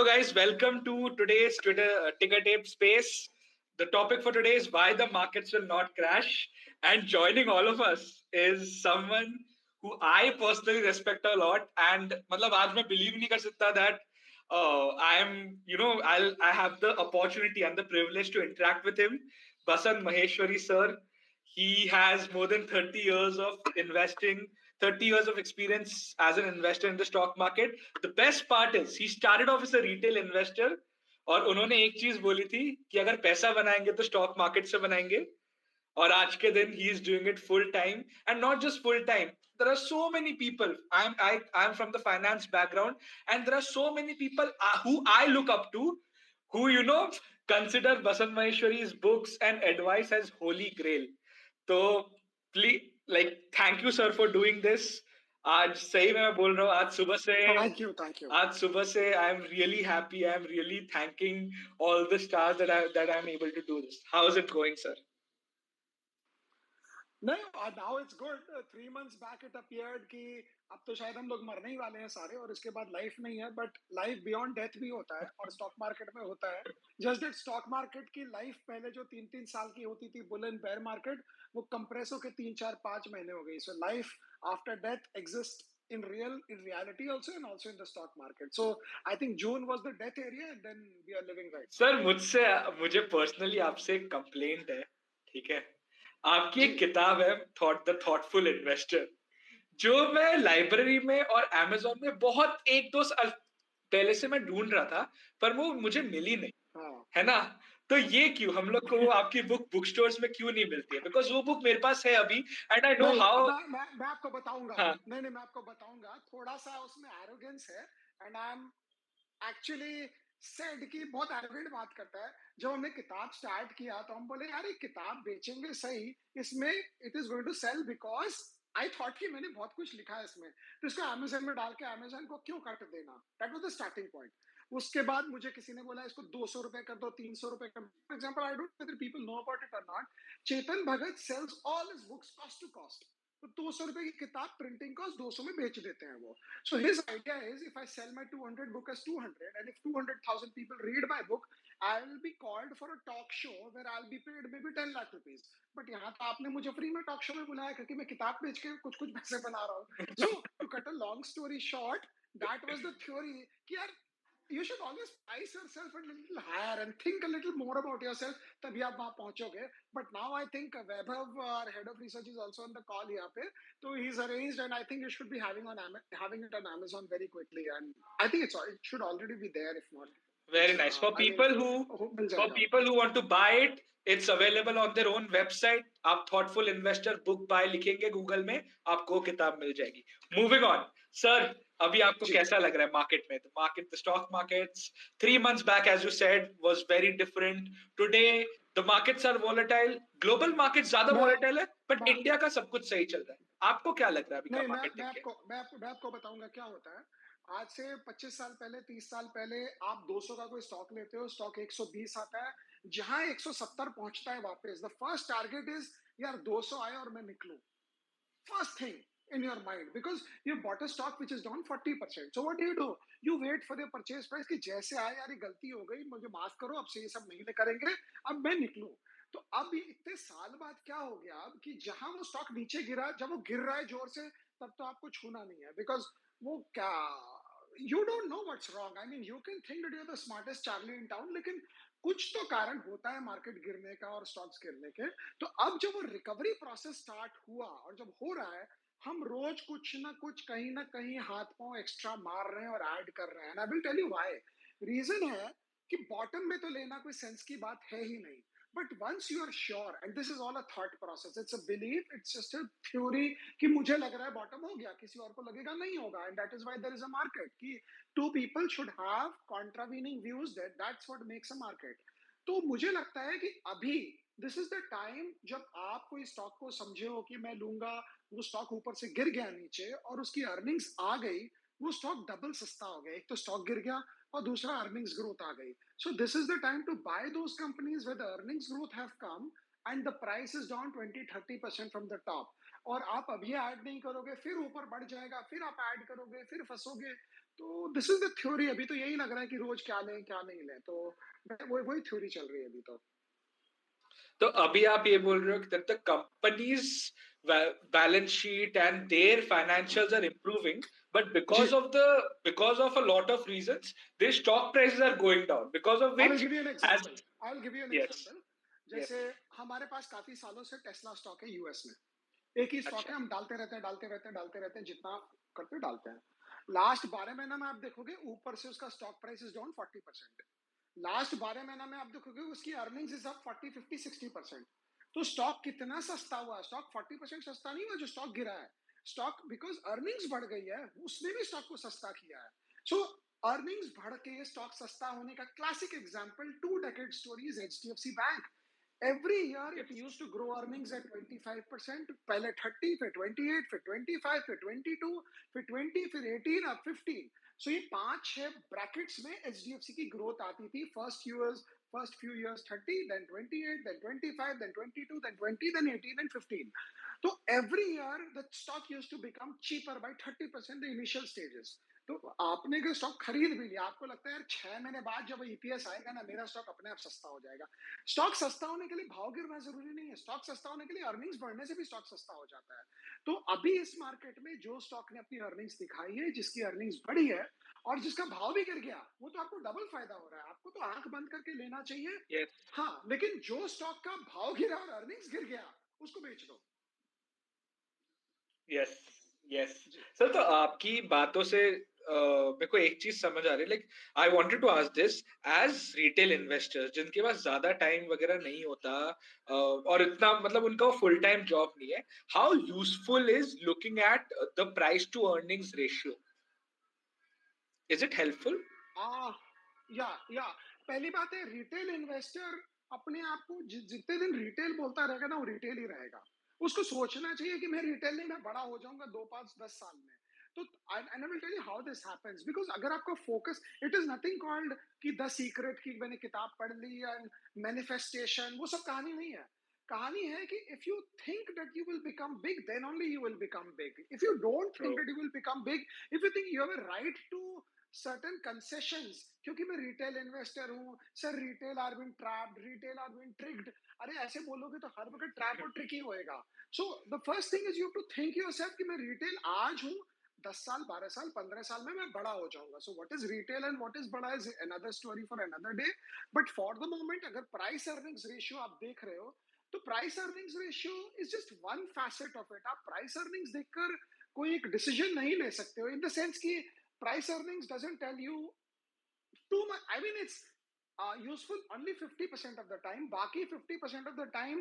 So, guys, welcome to today's Twitter Ticker Tape Space. The topic for today is why the markets will not crash. And joining all of us is someone who I personally respect a lot. And मतलब आज मैं believe नहीं कर सकता that I am, I have the opportunity and the privilege to interact with him. Basant Maheshwari sir. He has more than 30 years of investing, 30 years of experience as an investor in the stock market. The best part is he started off as a retail investor और उन्होंने एक चीज बोली थी कि अगर पैसा बनाएंगे तो स्टॉक मार्केट से बनाएंगे और आज के दिन he is doing it full time and not just full time. There are so many people. I'm from the finance background and there are so many people who I look up to who consider Basant Maheshwari's books and advice as holy grail. तो please thank you sir for doing this. आज सही में मैं बोल रहा हूँ thank you आज सुबह से I am really happy. I am really thanking all the stars that I am able to do this. How is it going sir? नहीं, now it's good. 3 months back it appeared कि अब तो शायद हम लोग मरने ही वाले हैं सारे और इसके बाद लाइफ नहीं है, बट लाइफ बियॉन्ड डेथ भी होता है और स्टॉक मार्केट में होता है. जस्ट दैट स्टॉक मार्केट की लाइफ पहले जो 3-3 साल की होती थी बुल एंड बेयर मार्केट, वो कंप्रेस होकर 3-4-5 महीने हो गई. So life after death exist in reality also and also in the stock market. So I think June was the death area and then we are living right. Sir मुझे personally आपसे एक complaint है, ठीक है? आपकी एक किताब है द थॉटफुल इन्वेस्टर, जो मैं लाइब्रेरी में और अमेज़न में बहुत एक दो साल पहले से मैं ढूंढ रहा था पर वो मुझे मिली नहीं. है ना? तो ये क्यों हम लोग को आपकी बुक स्टोर्स में क्यों नहीं मिलती है? बिकॉज वो बुक मेरे पास है अभी एंड आई नो हाउ. मैं आपको बताऊंगा. नहीं मैं आपको बताऊंगा. थोड़ा सा उसमें एरोगेंस है and I am actually said कि बहुत एरोगेंट बात करता है. जब हमने किताब स्टार्ट किया तो हम बोले यार ये किताब बेचेंगे सही, इसमें it is going to sell because I thought कि मैंने बहुत कुछ लिखा है इसमें, तो इसको अमेज़न में डाल के अमेज़न को क्यों कट देना. That was the starting point. उसके बाद मुझे किसी ने बोला इसको 200 रुपए कर दो, 300 रुपए कर. For example I don't know whether people know about it और not. Chetan Bhagat sells all his books cost to cost. तो 200 रुपए की किताब प्रिंटिंग कॉस्ट 200 में बेच देते हैं वो. So his idea is if I sell my 200 book as 200 and if 200,000 people read my book, I will be called for a talk show where I'll be paid maybe 10 lakh rupees. But यहाँ तो आपने मुझे free में talk show में बुलाया क्योंकि मैं किताब बेच के कुछ कुछ पैसे बना रहा हूँ. So to cut a long story short, that was the theory कि यार you should always price yourself a little higher and think a little more about yourself, तभी आप वहां पहुंचोगे. But now I think Vaibhav, our head of research, is also on the call यहाँ पे, so he's arranged and I think you should be having it on Amazon very quickly and I think it should already be there if not. Very nice. For people who want to buy it, it's available on their own website. आप thoughtful investor book buy लिखेंगे Google में, आपको किताब मिल जाएगी. Moving on, sir, अभी आपको कैसा लग रहा है मार्केट में? The stock markets 3 months back, as you said, was very different. Today, the markets are volatile. Global markets ज्यादा volatile है, but इंडिया का सब कुछ सही चल रहा है. आपको क्या लग रहा है अभी का मार्केट देख के? मैं आपको बताऊंगा क्या होता है. आज से 25 साल पहले, 30 साल पहले आप 200 का कोई स्टॉक लेते हो, स्टॉक 120 आता है, जहां 170 पहुंचता है वापस, द फर्स्ट टारगेट इज यार 200 आए और मैं निकलूं. First thing in your mind because you bought a stock which is down 40%. So what do? You wait for the purchase price कि जैसे आए यार ये गलती हो गई, मुझे माफ करो, अब से ये सब नहीं करेंगे, अब मैं निकलूं. तो अब इतने साल बाद क्या हो गया अब कि जहां वो स्टॉक नीचे गिरा, जब वो गिर रहा है जोर से, तब तो आपको छूना नहीं है बिकॉज वो क्या, you don't know what's wrong. I mean you can think that you are the smartest Charlie in town, लेकिन कुछ तो कारण होता है मार्केट गिरने का और स्टॉक्स गिरने के. तो अब जब वो रिकवरी प्रोसेस स्टार्ट हुआ और जब हो रहा है, हम रोज कुछ ना कुछ कहीं ना कहीं हाथ पांव एक्स्ट्रा मार रहे हैं और ऐड कर रहे हैं. I will tell you why. Reason है कि बॉटम में तो लेना कोई सेंस की बात है ही नहीं. But once you are sure, and this is all a thought process, it's a belief, it's just a theory कि मुझे लग रहा है बॉटम हो गया, किसी और को लगेगा नहीं होगा, and that is why there is a market कि two people should have contravening views, that's what makes a market. तो मुझे लगता है कि अभी दिस इज द टाइम जब आप कोई स्टॉक को समझे हो कि मैं लूंगा, वो स्टॉक ऊपर से गिर गया नीचे और उसकी अर्निंग्स आ गई, वो स्टॉक डबल सस्ता हो गया. एक तो स्टॉक गिर गया और दूसरा अर्निंग्स ग्रोथ आ गई. So this is the time to buy those companies with earnings growth have come and the price is down 20-30% from the top. और आप अभी ऐड नहीं करोगे, फिर ऊपर बढ़ जाएगा, फिर आप ऐड करोगे, फिर फंसोगे. तो दिस इज द थ्योरी। अभी तो यही लग रहा है कि रोज क्या लें क्या नहीं लें, तो वही थ्योरी चल रही है अभी तो। तो अभी आप ये बोल रहे हो कि the companies balance sheet and their financials are improving, but जी, because of a lot of reasons, their stock prices are going down, because of I will which, give you an as example. I will give you an yes, example. yes, जैसे हमारे पास काफी सालों से Tesla stock है US में। एक ही stock अच्छा, है, हम डालते रहते हैं डालते रहते हैं डालते रहते हैं, जितना करते डालते हैं। लास्ट 12 महीना में आप देखोगे ऊपर से उसका stock price is down 40%। Last 12 महीना में आप देखोगे उसकी अर्निंग्स इज अप 40 50 60%। तो स्टॉक कितना सस्ता हुआ? स्टॉक 40% सस्ता नहीं हुआ जो स्टॉक गिरा है। स्टॉक बिकॉज अर्निंग्स बढ़ गई है, उसने भी स्टॉक को सस्ता किया है। सो अर्निंग्स बढ़ के स्टॉक सस्ता होने का classic example 2 decade story is HDFC bank. Every year it yes, used to grow earnings at 25%, पहले 30, फिर 28, फिर 25, फिर 22, फिर 20, फिर 18, अब 15। सो ये 5-6 ब्रैकेट्स में एचडीएफसी की ग्रोथ आती थी। First few years 30, then 28, then 25, then 22, then 20, then 18 and 15। तो every year the stock used to become cheaper by 30% the initial stages. तो आपने अगर स्टॉक खरीद भी लिया, आपको लगता है यार 6 महीने बाद जब ईपीएस आएगा ना, मेरा स्टॉक अपने आप सस्ता हो जाएगा। स्टॉक सस्ता होने के लिए भाव गिरना जरूरी नहीं है, स्टॉक सस्ता होने के लिए अर्निंग्स बढ़ने से भी स्टॉक सस्ता हो जाता है। तो अभी इस मार्केट में जो स्टॉक ने अपनी अर्निंग्स दिखाई है, जिसकी अर्निंग्स बढ़ी है और जिसका भाव भी गिर गया, वो तो आपको डबल फायदा हो रहा है। आपको तो आंख बंद करके लेना चाहिए। yes, हाँ, लेकिन जो स्टॉक का भाव गिरा और अर्निंग्स गिर गया, उसको बेच दो। yes, yes. जी, सर, तो आपकी बातों से मेरे को एक चीज समझ आ रही है, like I wanted to ask this, as retail investors जिनके पास ज्यादा टाइम वगैरह नहीं होता, और इतना मतलब उनका फुल टाइम जॉब नहीं है, how useful is looking at the price to earnings ratio? Is it helpful? आ, या पहली बात है, रिटेल इन्वेस्टर अपने आप को जितने दिन रिटेल बोलता रहेगा ना, वो रिटेल ही रहेगा। उसको सोचना चाहिए कि मैं रिटेल नहीं, मैं बड़ा हो जाऊंगा 2 5 10 साल में। तो I will tell you how this happens, because अगर आपका focus, it is nothing called कि द सीक्रेट की मैंने किताब पढ़ ली या मैनिफेस्टेशन, वो सब कहानी नहीं है। कहानी है कि if you think that you will become big, then only you will become big. If you don't true, think that you will become big, if you think you have a right to certain concessions, क्योंकि मैं retail investor हूं sir, retail are been trapped, retail are been tricked. अरे ऐसे बोलोगे तो हर वक्त trap और trick ही होएगा। So the first thing is you to think yourself कि मैं रिटेल आज हूं, 10 साल 12 साल 15 साल में मैं बड़ा हो जाऊंगा। So what is retail and what is बड़ा is another story for another day. But for the moment अगर प्राइस अर्निंग्स रेशियो आप देख रहे हो, तो price earnings ratio is just one facet of it. आप प्राइस अर्निंग्स देखकर कोई एक डिसीजन नहीं ले सकते हो, इन द सेंस कि price earnings doesn't tell you too much. I mean, it's useful only 50% of the time. बाकी 50% of the time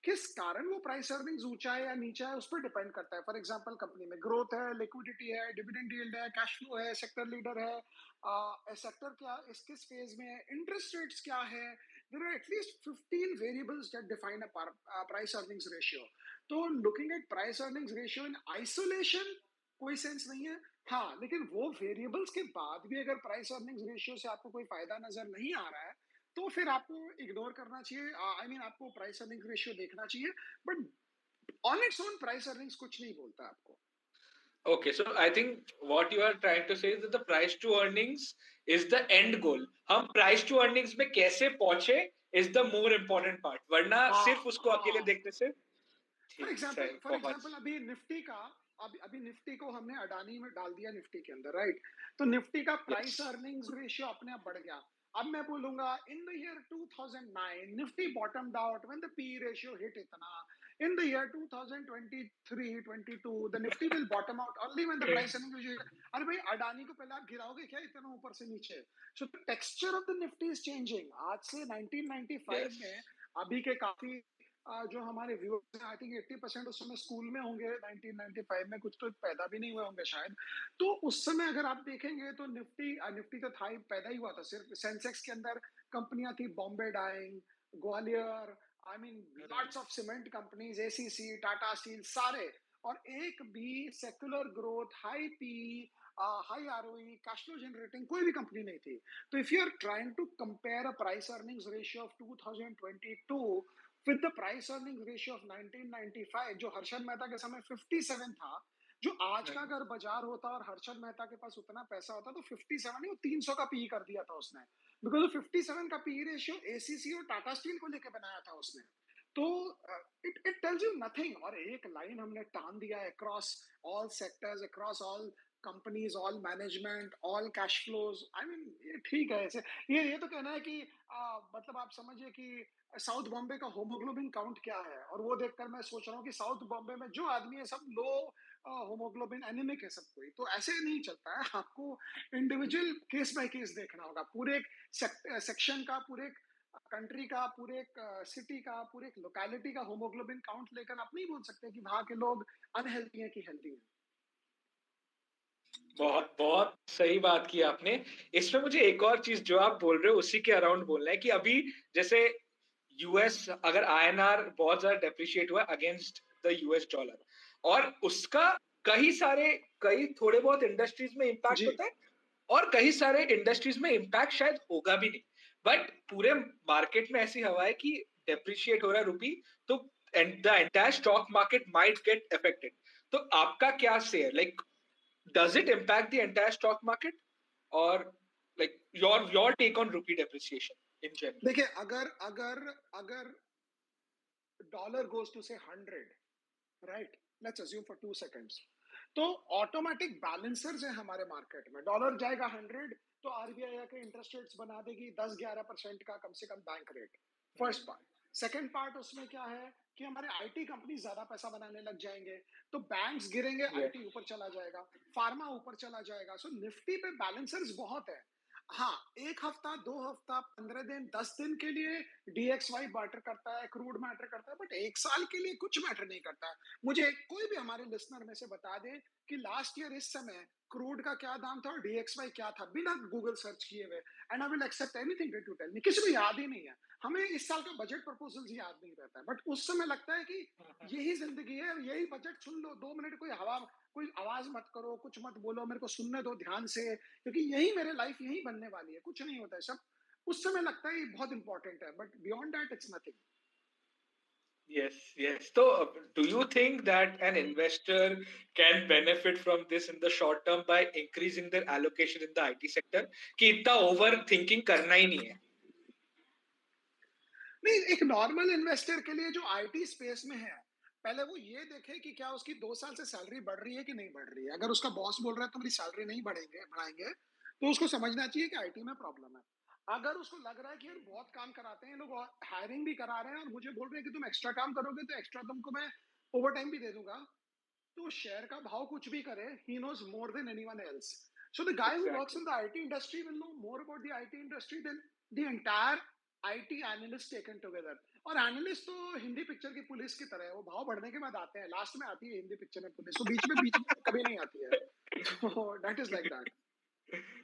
किस कारण वो प्राइस अर्निंग्स ऊंचा है या नीचा है, उस पर डिपेंड करता है। फॉर एग्जांपल, कंपनी में ग्रोथ है, लिक्विडिटी है, डिविडेंड यील्ड है, कैश फ्लो है, सेक्टर लीडर है, सेक्टर क्या इस किस फेज में है, इंटरेस्ट रेट्स क्या है। There are at least 15 variables that define a price earnings ratio. तो looking at price earnings ratio in isolation कोई सेंस नहीं है। हाँ, लेकिन वो वेरिएबल्स के बाद भी अगर प्राइस अर्निंग्स रेशियो से आपको कोई फायदा नजर नहीं आ रहा है, तो फिर आपको इग्नोर करना चाहिए। आई मीन आपको प्राइस अर्निंग्स रेशियो देखना चाहिए, but on its own price earnings कुछ नहीं बोलता आपको। okay, so I think what you are trying to say is that the price to earnings is the end goal. हम price to earnings में कैसे पहुंचे is the more important part, वरना हाँ, सिर्फ उसको अकेले हाँ। देखने से ठीक है फॉर बहुत। एग्जाम्पल अभी निफ्टी का, अभी निफ्टी को हमने अडानी में डाल दिया निफ्टी के अंदर, राइट? तो निफ्टी का प्राइस Yes, अर्निंग्स रेशियो अपने आप बढ़ गया। अब मैं बोलूंगा in the year 2009 Nifty bottomed out when the P ratio hit इतना। In the year 2023 22 the Nifty will bottom out only when the price earning ratio. अरे भाई, अडानी को पहले आप गिराओगे क्या इतना ऊपर से नीचे? So the texture of the Nifty is changing. आज से 1995 yes, में अभी के काफी जो हमारे व्यूअर्स हैं, आई थिंक 80% उस समय स्कूल में होंगे। 1995 में कुछ तो पैदा भी नहीं हुए होंगे शायद। तो उस समय अगर आप देखेंगे तो निफ्टी तो था ही, पैदा ही हुआ था। सिर्फ सेंसेक्स के अंदर कंपनियां थी, Bombay Dyeing, Gwalior, I mean lots of cement companies, ACC, Tata steel, सारे। और एक भी secular growth, high P, high ROE, cash flow generating कोई भी कंपनी नहीं थी। तो if you are trying to compare a price earnings ratio of 2022 with the price earnings ratio of 1995, जो हर्षद मेहता के समय 57 था, जो आज का हम्म, अगर बाजार होता और हर्षद मेहता के पास उतना पैसा होता तो 57 नहीं, वो 300 का पी कर दिया था उसने, बिकॉज 57 का पी रेशियो एसीसी और टाटा स्टील को लेके बनाया था उसने। तो it it tells you nothing, और एक लाइन हमने टान दिया across all sectors, across all companies, all management, all cash flows. I mean ये ठीक है ऐसे। ये तो कहना है कि मतलब आप समझिए कि साउथ बॉम्बे का होमोग्लोबिन काउंट क्या है, और वो देखकर मैं सोच रहा हूँ कि साउथ बॉम्बे में जो आदमी है सब लो होमोग्लोबिन एनीमिक है सब कोई। तो ऐसे नहीं चलता है, आपको इंडिविजुअल केस बाय केस देखना होगा, पूरे एक सेक्शन का, पूरे एक कंट्री का, पूरे एक सिटी का, पूरे एक लोकेलिटी का होमोग्लोबिन काउंट लेकर आप नहीं बोल सकते कि वहां के लोग अनहेल्दी हैं कि हेल्दी हैं। बहुत बहुत सही बात की आपने। इसमें मुझे एक और चीज जो आप बोल रहे हो उसी के अराउंड बोलना है कि अभी जैसे यूएस, अगर आईएनआर बहुत ज्यादा डेप्रिशिएट हुआ अगेंस्ट द यूएस डॉलर, और उसका कई थोड़े बहुत इंडस्ट्रीज में इम्पैक्ट जी होता है, और कई सारे इंडस्ट्रीज में इम्पैक्ट शायद होगा भी नहीं, बट पूरे मार्केट में ऐसी हवा है कि डेप्रिशिएट हो रहा है रूपी, तो the entire stock market might get affected. तो आपका क्या से है, like does it impact the entire stock market, or like your take on rupee depreciation in general? देखिए, अगर अगर अगर डॉलर गोज टू से 100, right, let's assume for 2 seconds, तो ऑटोमेटिक बैलेंसर्स है हमारे मार्केट में। डॉलर जाएगा 100 तो आरबीआई आके इंटरेस्ट रेट्स बना देगी 10-11% का कम से कम bank rate. First part. Second part उसमें क्या है कि हमारे आईटी कंपनी ज्यादा पैसा बनाने लग जाएंगे, तो बैंक्स गिरेंगे, Yeah. आईटी ऊपर चला जाएगा, फार्मा ऊपर चला जाएगा। सो निफ्टी पे बैलेंसर्स बहुत है। हाँ, एक हफ्ता, 2 हफ्ता, 15 दिन, 10 दिन के लिए डीएक्सवाई मैटर करता है, क्रूड मैटर करता है, बट एक साल के लिए कुछ मैटर नहीं करता है। मुझे कोई भी हमारे लिसनर में से बता दे कि लास्ट ईयर इस समय क्रूड का क्या दाम था और डीएक्सवाई क्या था, बिना गूगल सर्च किए हुए, and I will accept anything that you tell me. किसी को याद ही नहीं है। हमें इस साल का बजट प्रपोजल्स याद नहीं रहता है, बट उस समय लगता है कि यही जिंदगी है, यही बजट सुन लो, 2 मिनट कोई आवाज मत करो, कुछ मत बोलो, मेरे को सुनने दो ध्यान से, क्योंकि यही मेरे लाइफ यही बनने वाली है, कुछ नहीं होता है सब। उस समय लगता है ये बहुत इंपॉर्टेंट है, but beyond that it's nothing. Yes, yes. So, do you think that an investor can benefit from this in the short term by increasing their allocation in the IT sector? कि इतना overthinking करना ही नहीं है. नहीं, एक normal investor के लिए जो आईटी स्पेस में है, पहले वो ये देखे कि क्या उसकी 2 साल से सैलरी बढ़ रही है कि नहीं बढ़ रही है। अगर उसका बॉस बोल रहा है तुम्हारी सैलरी नहीं बढ़ाएंगे, तो उसको समझना चाहिए कि आईटी में प्रॉब्लम है। अगर उसको लग रहा है कि यार बहुत काम कराते हैं लोग, हायरिंग भी करा रहे हैं और मुझे बोल रहे हैं कि तुम एक्स्ट्रा काम करोगे तो एक्स्ट्रा तुमको मैं ओवर टाइम भी दे दूंगा, तो शेयर का भाव कुछ भी करे, he knows more than anyone else. So the guy who works Exactly. In the IT industry will know more about the IT industry than the entire IT analyst taken together. और analyst तो Hindi picture की police की तरह है, वो भाव बढ़ने के बाद आते हैं, लास्ट में आती है हिंदी पिक्चर में पुलिस, वो बीच में कभी नहीं आती है। तो दैट इज लाइक दैट।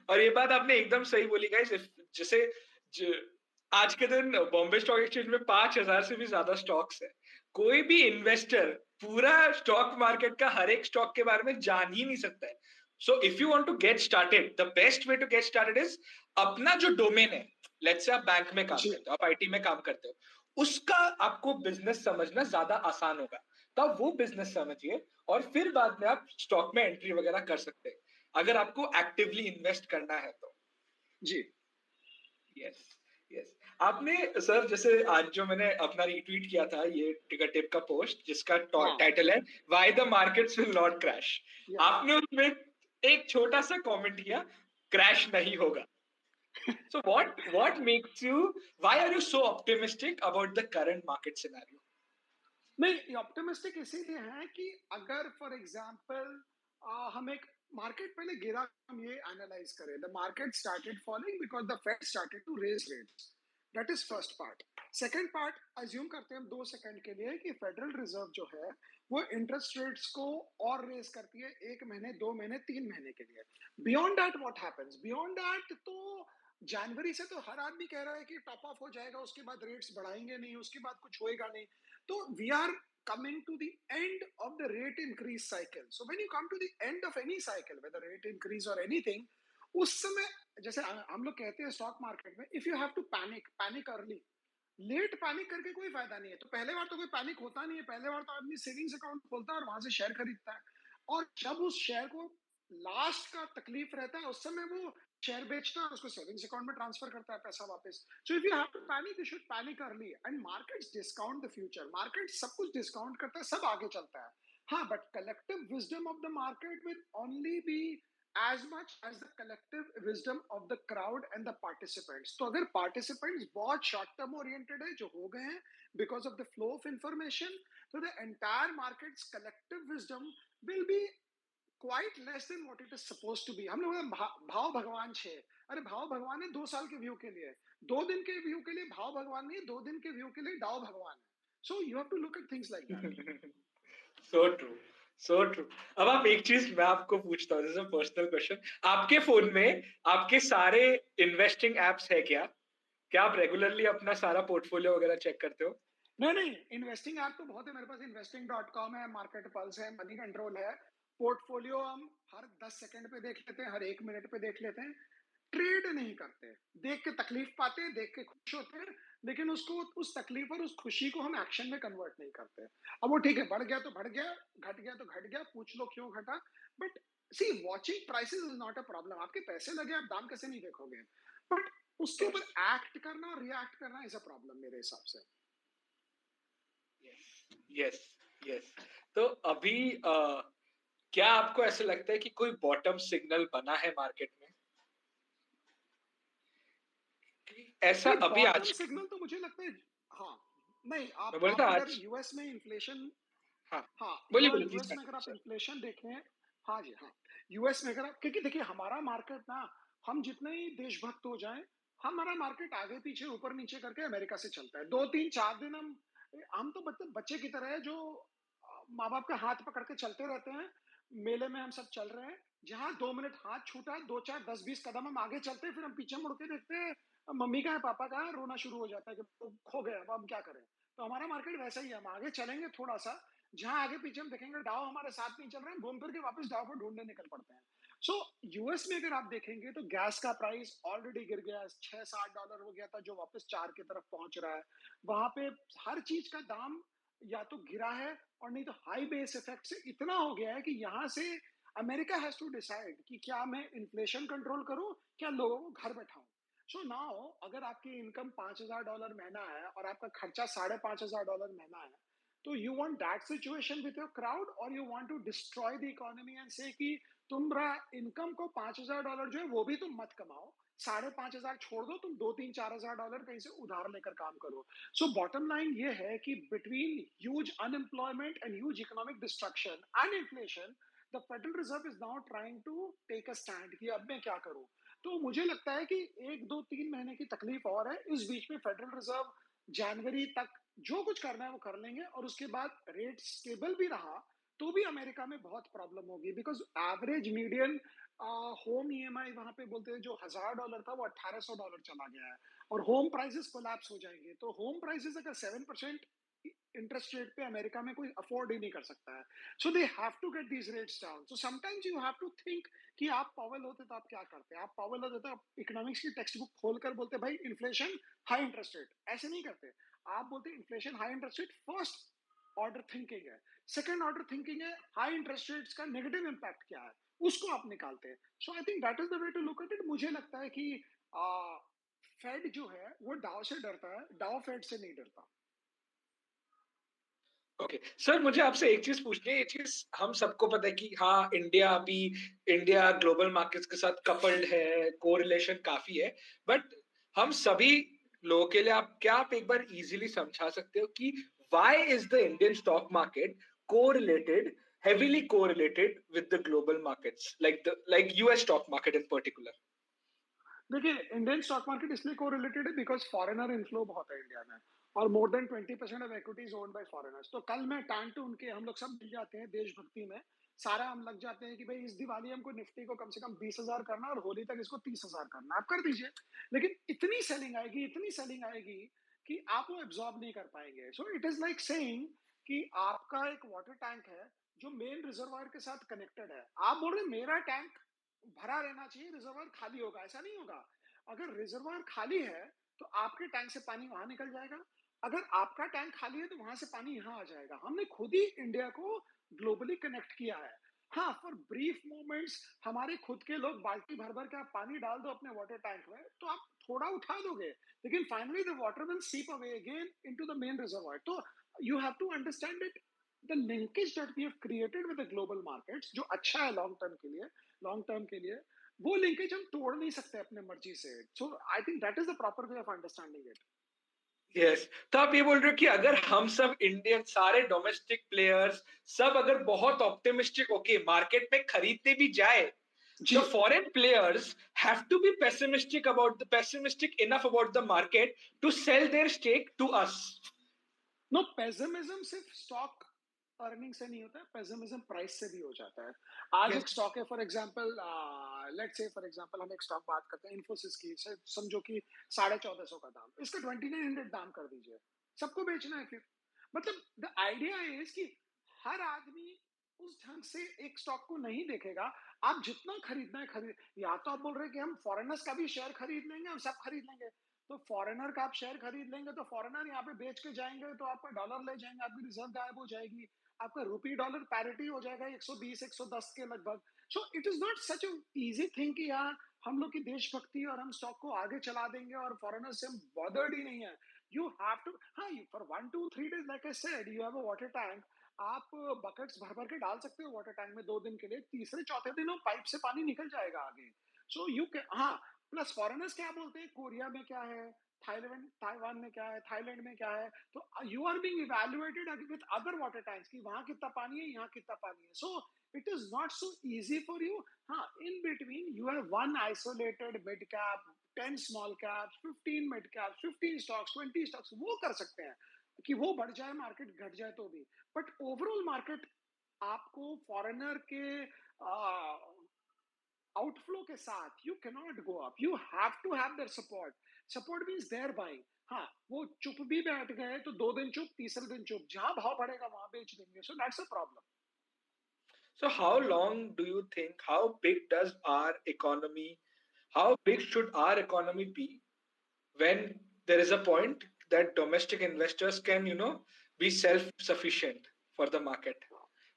और ये बात आपने एकदम सही बोली गाइस। जैसे आज के दिन बॉम्बे स्टॉक एक्सचेंज में 5,000 से भी ज्यादा स्टॉक्स है। कोई भी इन्वेस्टर पूरा स्टॉक मार्केट का हर एक स्टॉक के बारे में जान ही नहीं सकता है। So if you want to get started, the best way to get started is अपना जो डोमेन है, लेट्स से आप बैंक में काम जी करते हो, आप आईटी में काम करते हो, उसका आपको बिजनेस समझना ज्यादा आसान होगा। तो आप वो बिजनेस समझिए और फिर बाद में आप स्टॉक में एंट्री वगैरह कर सकते हैं, अगर आपको एक्टिवली इन्वेस्ट करना है तो। जी यस, यस। आपने सर, जैसे आज जो मैंने अपना रीट्वीट किया था ये टिकट टिप का पोस्ट, जिसका हाँ टाइटल है why the markets will not crash, या आपने उसमें एक छोटा सा कमेंट किया, क्रैश नहीं होगा। So what makes you, why are you so optimistic about the current market scenario? नहीं, ऑप्टिमिस्टिक इसीलिए है कि अगर फॉर एग्जांपल हम एक मार्केट पहले गिरा, हम ये एनालाइज करें, the market started falling because the Fed started to raise rates. That is first part. Second part, assume करते हैं हम 2 सेकंड के लिए कि फेडरल रिजर्व जो है वो इंटरेस्ट रेट्स को और रेज करती है 1 महीने, 2 महीने, 3 महीने के लिए। Beyond that what happens? Beyond that तो जनवरी से तो हर आदमी कह रहा है कि टॉप ऑफ हो जाएगा, उसके बाद रेट्स बढ़ाएंगे नहीं, उसके बाद कुछ होएगा नहीं। तो we are coming to the end of the rate increase cycle. So when you come to the end of any cycle, whether rate increase or anything, उस समय जैसे हम लोग कहते हैं स्टॉक मार्केट में, if you have to panic early, late panic करके कोई फायदा नहीं है। तो पहले बार तो कोई पैनिक होता नहीं है, पहले बार तो आदमी सेविंग्स अकाउंट खोलता है और वहां से शेयर खरीदता है। और जब उस शेयर को लास्ट का तकलीफ रहता है, उस समय वो शेयर बेचता है, उसको सेविंग्स अकाउंट में ट्रांसफर करता है पैसा वापस। So if you have to panic, you should panic early. And markets discount the future, market सब कुछ डिस्काउंट करता है, सब आगे चलता है। हाँ, but collective wisdom of the market will only be as much as the collective wisdom of the crowd and the participants. तो अगर participants बहुत short term oriented है, जो हो गए हैं because of the flow of information, so the entire market's collective wisdom will be quite less than what it is supposed to be. हम लोग भाव भगवान छे, अरे भाव भगवान है 2 साल के व्यू के लिए, 2 दिन के व्यू के लिए भाव भगवान नहीं है, 2 दिन के व्यू के लिए डाव भगवान है. So you have to look at things like that. So true, so true. अब आप एक चीज मैं आपको पूछता हूँ, जैसे पर्सनल क्वेश्चन, आपके फोन में आपके सारे इन्वेस्टिंग एप्स है क्या? क्या आप रेगुलरली अपना सारा पोर्टफोलियो वगैरह चेक करते हो? नहीं, इन्वेस्टिंग ऐप तो बहुत है मेरे पास। investing.com है, मार्केट पल्स है, मनी कंट्रोल है। पोर्टफोलियो हम हर 10 सेकंड पे देख लेते हैं, हर 1 मिनट पे देख लेते हैं। ट्रेड नहीं करते, देख के तकलीफ पाते हैं, देख के खुश होते हैं, लेकिन उसको, उस तकलीफ और उस खुशी को हम एक्शन में कन्वर्ट नहीं करते। अब वो ठीक है, बढ़ गया तो बढ़ गया, घट गया तो घट गया, पूछ लो क्यों घटा। But see, watching prices is not a problem. आपके पैसे लगे, आप दाम कैसे नहीं देखोगे, बट उसके ऊपर एक्ट करना और रिएक्ट करना इज अ प्रॉब्लम मेरे हिसाब से। Yes, yes. तो अभी क्या आपको ऐसा लगता है कि कोई बॉटम सिग्नल बना है मार्केट में? ऐसा अभी बॉटम आज सिग्नल तो मुझे लगता है, हाँ, नहीं, मैं आप बोलता अगर आज, यूएस में इन्फ्लेशन, हाँ, हाँ, बोलिए बोलिए प्लीज यूएस में अगर आप सर। इन्फ्लेशन देखें, हाँ जी, हाँ, यूएस में अगर आप, क्योंकि देखिए हमारा मार्केट ना, हम जितने ही देशभक्त हो जाएं, हमारा मार्केट आगे पीछे ऊपर नीचे करके अमेरिका से चलता है। 2 3 4 दिन हम तो बच्चे की तरह है, जो माँ बाप का हाथ पकड़ के चलते रहते हैं। मेले में हम सब चल रहे हैं, जहां 2 मिनट हाथ छूटा, 2 4 10 20 कदम हम आगे चलते हैं, फिर हम पीछे मुड़ के देखते हैं, मम्मी कहाँ है, पापा कहाँ है, रोना शुरू हो जाता है कि वो खो गए, अब हम क्या करें। तो हमारा मार्केट वैसा ही है, हम आगे चलेंगे थोड़ा सा, जहां आगे पीछे हम देखेंगे डाव हमारे साथ नहीं चल रहे हैं, घूम फिर के वापस डाव को ढूंढने निकल पड़ते हैं। सो यूएस में अगर आप देखेंगे तो गैस का प्राइस ऑलरेडी गिर गया, $6 7 हो गया था, जो वापस 4 की तरफ पहुंच रहा है। वहां पे हर चीज का दाम या तो गिरा है, और नहीं तो हाई बेस इफेक्ट से इतना हो गया है कि यहाँ से अमेरिका हैज टू डिसाइड कि क्या मैं इन्फ्लेशन कंट्रोल करूं, क्या लोगों को घर बैठाऊं। सो नाउ अगर आपकी इनकम $5,000 महीना है और आपका खर्चा $5,500 महीना है, तो you want that situation with your crowd, और you want to destroy the economy and say कि तुम्हारा इनकम को $5,000 जो है वो भी तुम मत कमाओ, 5,500 छोड़ दो, तुम 2 3 4 हजार डॉलर कहीं से उधार लेकर काम करो। सो बॉटम लाइन ये है कि between huge unemployment and huge economic destruction and inflation, the Federal Reserve is now trying to take a stand कि अब मैं क्या करूं। तो मुझे लगता है कि 1 2 3 महीने की तकलीफ और है, इस बीच में फेडरल रिजर्व जनवरी तक जो कुछ करना है वो कर लेंगे, और उसके बाद रेट स्टेबल भी रहा तो भी अमेरिका में बहुत प्रॉब्लम होगी, because average median home EMI वहां पे बोलते हैं जो $1,000 था वो $1,800 चला गया है, और होम प्राइसेस कोलैप्स हो जाएंगे। तो होम प्राइसेस अगर 7% इंटरेस्ट रेट पे अमेरिका में कोई अफोर्ड ही नहीं कर सकता है। So they have to get these rates down. So sometimes you have to think कि आप पावल होते तो आप क्या करते। आप पावल होते तो आप इकोनॉमिक्स की टेक्स्ट बुक खोलकर बोलते भाई इन्फ्लेशन हाई इंटरेस्ट रेट, ऐसे नहीं करते। आप बोलते inflation high interest rate, first order thinking है। सेकेंड ऑर्डर थिंकिंग है हाई इंटरेस्ट रेट्स का नेगेटिव इंपैक्ट क्या है, उसको आप निकालते हैं। So I think that is the way to look at it. मुझे लगता है कि फेड जो है वो डाव से डरता है, डाव फेड से नहीं डरता। ओके सर, मुझे आपसे एक चीज पूछनी है। ये चीज हम सबको पता है कि हाँ, इंडिया ग्लोबल मार्केट्स के साथ कपल्ड है, कोरिलेशन काफी है, बट हम सभी लोगों के लिए आप एक बार इजीली समझा सकते हो कि why is the Indian stock market correlated, heavily correlated with the global markets, like US stock market in particular? देखिए इंडियन स्टॉक मार्केट इसलिए को रिलेटेड है बिकॉज फॉरेनर इनफ्लो बहुत है इंडिया में, और more than 20% of equities owned by foreigners. तो कल में टांग टू उनके हम लोग सब मिल जाते हैं देशभक्ति में, सारा हम लग जाते हैं कि भाई इस दिवाली हमको निफ्टी को कम से कम 20,000 करना, और होली तक इसको 30,000 करना, आप कर दीजिए। लेकिन इतनी सेलिंग आएगी कि आप वो एब्जॉर्ब नहीं कर पाएंगे। सो इट इज लाइक सेइंग कि आपका एक वाटर टैंक है जो मेन रिजर्वायर के साथ कनेक्टेड है। आप बोल रहे हैं मेरा टैंक भरा रहना चाहिए, रिजर्वायर खाली होगा, ऐसा नहीं होगा। अगर रिजर्वायर खाली है तो आपके टैंक से पानी वहां निकल जाएगा, अगर आपका टैंक खाली है तो वहां से पानी यहां आ जाएगा। हमने खुद ही इंडिया को ग्लोबली कनेक्ट किया है। हाँ, फॉर ब्रीफ मोमेंट्स हमारे खुद के लोग बाल्टी भर-भर के आप पानी डाल दो अपने वाटर टैंक में, तो आप थोड़ा उठा दोगे, लेकिन finally the water will seep away again into the main reservoir. तो you have to understand it, the linkage that we have created with the global markets, जो अच्छा है लॉन्ग टर्म के लिए, वो लिंकेज हम तोड़ नहीं सकते अपने मर्जी से। So I think that is the proper way of understanding it. Yes, तो आप ये बोल रहे हो कि अगर हम सब इंडियन सारे डोमेस्टिक प्लेयर्स सब अगर बहुत ऑप्टिमिस्टिक ओके मार्केट में खरीदते भी जाए, जी। the foreign players have to be pessimistic enough about the market to sell their stake to us. No, pessimism सिर्फ स्टॉक अर्निंग से नहीं होता है, पेसिमिज्म प्राइस से भी हो जाता है। आज Yes. एक स्टॉक है, for example let's say for example हम एक स्टॉक बात करते हैं इन्फोसिस की, समझो कि 1450 का दाम, इसका 2900 दाम कर दीजिए, सबको बेचना है फिर। मतलब द आइडिया इज कि हर आदमी उस ढंग से एक स्टॉक को नहीं देखेगा। आप जितना खरीदना है खरीद, या तो आप बोल रहे हैं कि हम फॉरेनर्स का भी शेयर खरीद लेंगे, हम सब खरीद लेंगे। तो फॉरेनर का आप शेयर खरीद लेंगे तो फॉरेनर यहाँ पे बेच के जाएंगे, तो आपका डॉलर ले जाएंगे, आपकी रिजर्व गायब हो जाएगी, आपका रुपी डॉलर पैरिटी हो जाएगा 120 110 के लगभग। सो it is not such easy thing कि यार हम लोग की देशभक्ति और हम स्टॉक को आगे चला देंगे और फॉरेनर से हम बॉदर्ड ही नहीं है। यू हैव टू, हाँ, for 1 2 3 days like I said, you have a water tank, आप बकेट्स भर भर के डाल सकते हो वाटर टैंक में 2 दिन के लिए, तीसरे चौथे दिन वो पाइप से पानी निकल जाएगा आगे। सो यू कैन, हाँ। प्लस फॉरेनर्स क्या बोलते हैं, कोरिया में क्या है, थाईलैंड ताइवान में क्या है, थाईलैंड में क्या है, तो you are being evaluated with other water tanks कि वहां कितना पानी है, यहाँ कितना पानी है। So it is not so easy for you. हाँ, in between you have one isolated mid cap, 10 small cap, 15 mid cap, 15 stocks, 20 stocks, वो कर सकते हैं कि वो बढ़ जाए मार्केट, घट जाए तो भी। बट ओवरऑल मार्केट आपको फॉरेनर के आउटफ्लो के साथ you can not go up, you have to have their support. Support means their buying. हाँ, वो चुप भी बैठ गए तो 2 दिन चुप, तीसरे दिन चुप, जहां भाव बढ़ेगा वहां बेच देंगे। So that's a problem. So how long do you think, how big does our economy, how big should our economy be when there is a point that domestic investors can, be self-sufficient for the market?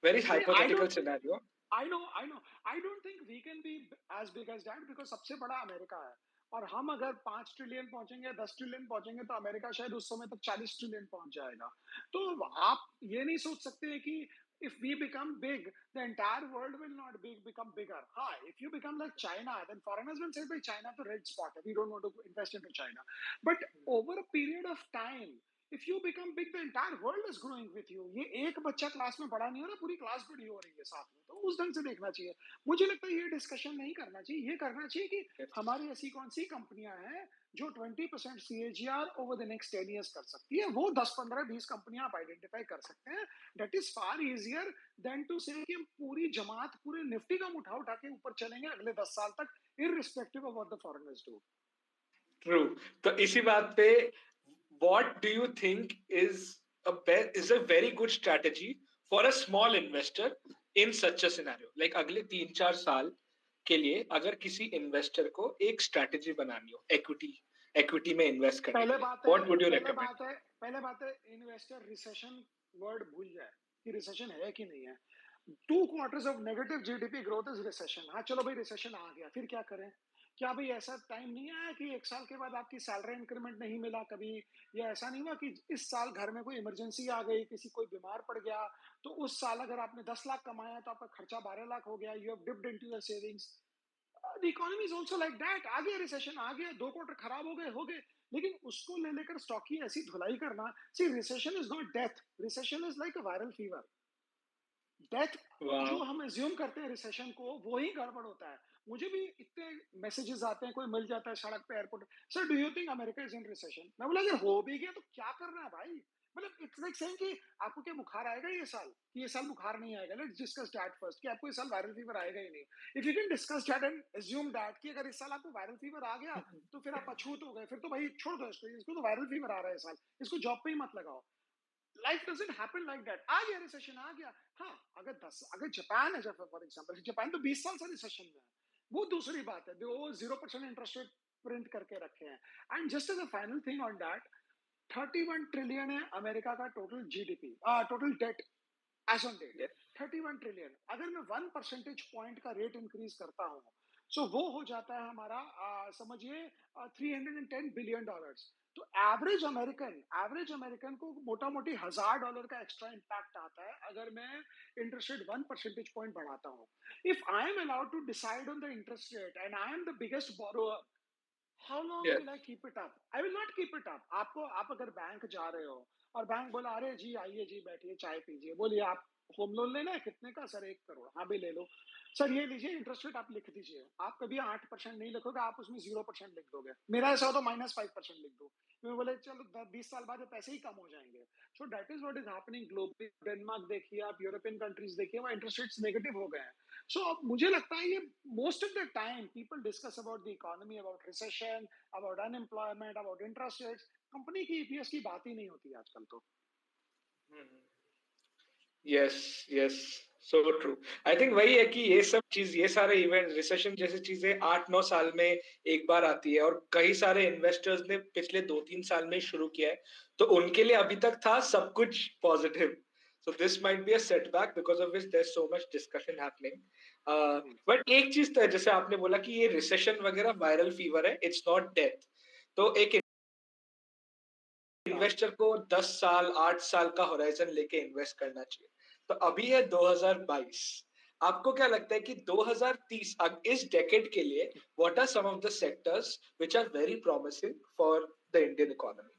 Very See, I hypothetical don't, scenario. I don't think we can be as big as that, because सबसे बड़ा America है। और हम अगर 5 trillion पहुंचेंगे, 10 trillion पहुंचेंगे, तो America शायद उस समय तक 40 ट्रिलियन पहुंच जाएगा। तो आप ये नहीं सोच सकते हैं कि if we become big, the entire world will not become bigger. Hi, if you become like China, then foreigners will say, "Bhai, China is a red spot. We don't want to invest into China." But over a period of time, if you become big, the entire world is growing with you. ये एक बच्चा class में बड़ा नहीं हो रहा, पूरी class बड़ी हो रही है साथ में। तो उस ढंग से देखना चाहिए। मुझे लगता है ये डिस्कशन नहीं करना चाहिए, ये करना चाहिए कि Yes. हमारी ऐसी कौन सी कंपनियां हैं जो 20% CAGR over the next 10 years कर सकती है। वो 10 15 20 कंपनियां आप आइडेंटिफाई कर सकते हैं। That is far easier than to say कि हम पूरी जमात, पूरे निफ्टी का उठा उठा के ऊपर चलेंगे अगले 10 साल तक, irrespective of what the foreigners do. True. तो इसी बात पे what do you think is a very good strategy for a small investor in such a scenario? Like अगले 3-4 साल के लिए अगर किसी इन्वेस्टर को एक स्ट्रैटेजी बनानी हो इक्विटी में इन्वेस्ट करने पहले के लिए, बात है what would you पहले recommend? बात है पहले बात है इन्वेस्टर रिसेशन वर्ड भूल जाए कि रिसेशन है कि नहीं है। 2 quarters of negative GDP growth is recession. हाँ, चलो भाई रिसेशन आ गया, फिर क्या करें? क्या भाई ऐसा टाइम नहीं आया कि 1 साल के बाद आपकी सैलरी इंक्रीमेंट नहीं मिला कभी, या ऐसा नहीं हुआ कि इस साल घर में कोई इमरजेंसी आ गई, किसी कोई बीमार पड़ गया, तो उस साल अगर आपने 10 लाख कमाया तो आपका खर्चा 12 लाख हो गया, you have dipped into your savings. The economy is also like that. आ गया रिसेशन, आ गया, 2 क्वार्टर खराब हो गए, लेकिन उसको ले लेकर स्टॉक की ऐसी धुलाई करना। See, recession is not death, recession is like a viral fever. Death जो Wow. हम एज्यूम करते हैं रिसेशन को, वो ही गड़बड़ होता है। मुझे भी इतने मैसेजेस आते हैं, कोई मिल जाता है सड़क पे, airport, sir do you think America is in recession? मैं बोला अगर हो भी गया तो क्या करना है भाई? मतलब इट्स लाइक सेइंग कि आपको क्या बुखार आएगा ये साल, कि ये साल बुखार नहीं आएगा। लेट्स डिस्कस दैट फर्स्ट, कि आपको इस साल वायरल फीवर आएगा ही नहीं। If you can discuss that and assume that कि अगर इस साल आपको वायरल फीवर आ गया तो फिर आप अछूत हो गए, फिर तो भाई छोड़ दो इसको, इसको तो वायरल फीवर आ रहा है इस साल, इसको जॉब पे ही मत लगाओ। Life doesn't happen like that. आ गया रिसेशन, आ गया। हाँ, अगर जापान है, जैसे फॉर एग्जांपल जापान तो 20 साल से रिसेशन में है, वो दूसरी बात है। वो 0% इंटरेस्ट रेट प्रिंट करके रखे हैं। And just as a final thing on that, 31 trillion है अमेरिका का total GDP, total debt as on date. 31 trillion. अगर मैं 1 परसेंटेज पॉइंट का रेट इंक्रीज करता हूँ, सो वो हो जाता है हमारा समझिए $310 बिलियन। तो एवरेज अमेरिकन को मोटा मोटी $1,000 का एक्स्ट्रा इम्पैक्ट आता है अगर मैं इंटरेस्ट रेट 1 परसेंटेज पॉइंट बढ़ाता हूँ। If I am allowed to decide on the interest rate and I am the biggest borrower, how long Yes. Will I keep it up? I will not keep it up. आप अगर bank जा रहे हो और bank बोला अरे जी आइए जी बैठिए चाय पीजिए, बोलिए आप होम लोन लेना है कितने का? सर 1 करोड़। हाँ भी ले लो। सर ये लीजिए इंटरेस्ट रेट आप लिख दीजिए। आप कभी 8% नहीं लिखोगे, आप उसमें 0% लिख दोगे। मेरा ऐसा हो तो -5% लिख दो। मैं बोले चलो 20 साल बाद ये पैसे ही कम हो जाएंगे। So that is what is happening globally. Denmark देखिए, आप यूरोपियन कंट्रीज देखिए, वहाँ इंटरेस्ट रेट्स नेगेटिव हो गए हैं। सो अब मुझे लगता है ये most of the time people discuss about the economy, about recession, about unemployment, about interest rates. Company की ईपीएस की बात ही नहीं होती आजकल तो। Yes, yes, so true. I think वही है कि ये सब चीज, ये सारे इवेंट, रिसेशन जैसी चीजें 8-9 साल में एक बार आती है, और कई सारे इन्वेस्टर्स ने पिछले 2-3 साल में शुरू किया है, तो उनके लिए अभी तक था सब कुछ positive. So this might be a setback because of which there so much discussion happening. But एक चीज तो है, जैसे आपने बोला कि ये रिसेशन वगैरह वायरल फीवर है, इट्स नॉट डेथ। तो एक हाँ, इन्वेस्टर को 10 साल 8 साल का होराइजन लेके इन्वेस्ट करना चाहिए। तो अभी है 2022, आपको क्या लगता है कि 2030 इस डेकेड के लिए what are some of the sectors which are very promising for the Indian economy?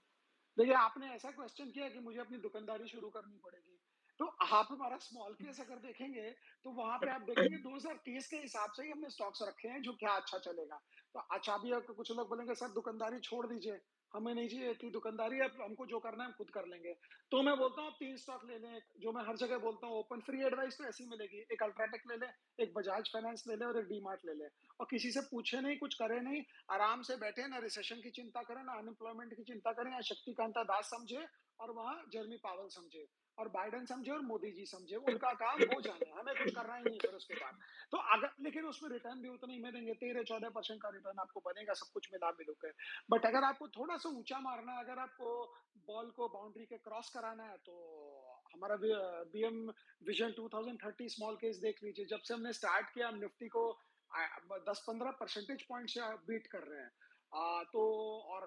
देखिए आपने ऐसा क्वेश्चन किया कि मुझे अपनी दुकानदारी शुरू करनी पड़ेगी। तो आप हमारा स्मॉल केस अगर देखेंगे, तो वहां पे आप देखेंगे 2030 के हिसाब से ही हमने स्टॉक्स रखे हैं जो क्या अच्छा चलेगा। तो अच्छा अभी कुछ लोग बोलेंगे सर दुकानदारी छोड़ दीजिए, हमें नहीं चाहिए इतनी दुकानदारी, अब हमको जो करना है हम खुद कर लेंगे। तो मैं बोलता हूँ 3 स्टॉक ले लें, जो मैं हर जगह बोलता हूँ, ओपन फ्री एडवाइस तो ऐसी मिलेगी, एक अल्ट्राटेक ले लें, एक बजाज फाइनेंस ले लें और एक डीमार्ट ले लें। और किसी से पूछे नहीं, कुछ करे नहीं, आराम से बैठे, ना रिसेशन की चिंता करें, ना अनएम्प्लॉयमेंट की चिंता करें, या शक्तिकांता दास समझे और वहां जर्मी पावल समझे और बाइडेन समझे और मोदी जी समझे, उनका काम वो जाने, हमें कुछ करना ही नहीं फिर उसके बाद। तो अगर लेकिन उसमें रिटर्न भी उतना ही में देंगे, 13-14% का रिटर्न आपको बनेगा सब कुछ मिला मिलू के। बट अगर आपको थोड़ा सा ऊंचा मारना है, अगर आपको बॉल को बाउंड्री के क्रॉस कराना है, तो हमारा बीएम विजन 2030 स्मॉल केस देख लीजिए। जब से हमने स्टार्ट किया, हम निफ्टी को 10-15 परसेंटेज पॉइंट से बीट कर रहे हैं। तो और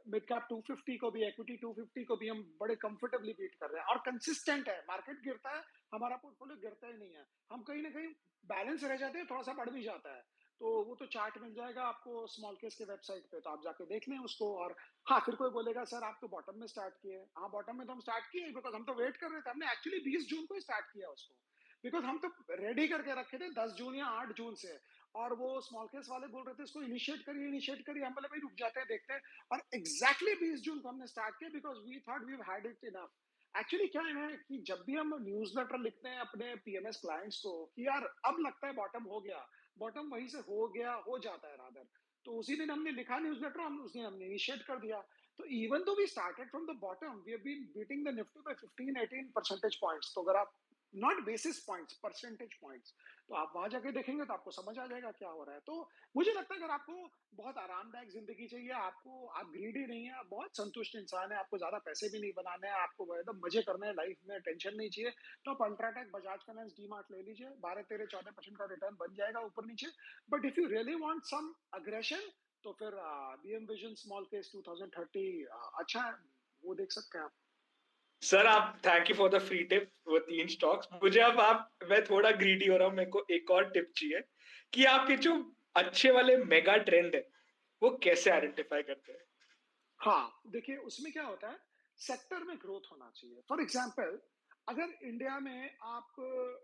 मिड कैप 250 को भी, इक्विटी 250 को भी हम बड़े कंफर्टेबली बीट कर रहे हैं, और कंसिस्टेंट है। मार्केट गिरता है, हमारा पोर्टफोलियो गिरता ही नहीं है। हम कहीं ना कहीं बैलेंस रह जाते हैं, थोड़ा सा बढ़ भी जाता है। तो वो तो चार्ट मिल जाएगा आपको स्मॉल केस के वेबसाइट पे, तो आप जाके देख लें उसको। और हाँ, फिर कोई बोलेगा सर आप तो बॉटम में स्टार्ट किए। हाँ, बॉटम में तो हम स्टार्ट किए बिकॉज हम तो वेट कर रहे थे। हमने एक्चुअली 20 जून को ही स्टार्ट किया उसको, बिकॉज हम तो रेडी करके रखे थे 10 जून या 8 जून से। और वो स्मॉल केस वाले बोल रहे थे इसको इनिशिएट करिए, इनिशिएट करिए। हम बोले भाई रुक जाते हैं, देखते हैं। और एग्जैक्टली 20 जून को हमने स्टार्ट किया because we thought we had it enough. Actually क्या है ना कि जब भी हम न्यूज लेटर लिखते हैं अपने पीएमएस क्लाइंट्स को कि यार अब लगता है बॉटम हो गया, बॉटम वहीं से हो गया, हो जाता है रादर। तो उसी दिन हमने लिखा न्यूज लेटर, हम उस दिन हमने इनिशिएट कर दिया। तो even though we started from the bottom, we have been beating the Nifty by 15-18 percentage points. तो अगर आप not basis points, percentage points, तो आप वहां जाके देखेंगे तो आपको समझ आ जाएगा क्या हो रहा है। तो मुझे लगता है अगर आपको बहुत आरामदायक जिंदगी चाहिए, आपको, आप ग्रीडी नहीं है, आप बहुत संतुष्ट इंसान है, आपको ज्यादा पैसे भी नहीं बनाने हैं, आपको एकदम मजे करने हैं लाइफ में, टेंशन नहीं चाहिए, तो आप अल्ट्राटेक, बजाज फाइनेंस, डीमार्ट ले लीजिए। 12-13-14% का रिटर्न बन जाएगा ऊपर नीचे। But if you really want some aggression, तो फिर बीएम विजन स्मॉल केस 2030 अच्छा है, वो देख सकते हैं आप। सर आप thank you for the free tip, वो 3 स्टॉक्स। मुझे अब आप, मैं थोड़ा ग्रीडी हो रहा हूँ, मेरे को एक और टिप चाहिए कि आपके जो अच्छे वाले मेगा ट्रेंड है वो कैसे आइडेंटिफाई करते हैं? हाँ, देखिए उसमें क्या होता है, सेक्टर में ग्रोथ होना चाहिए। फॉर एग्जांपल, अगर इंडिया में आप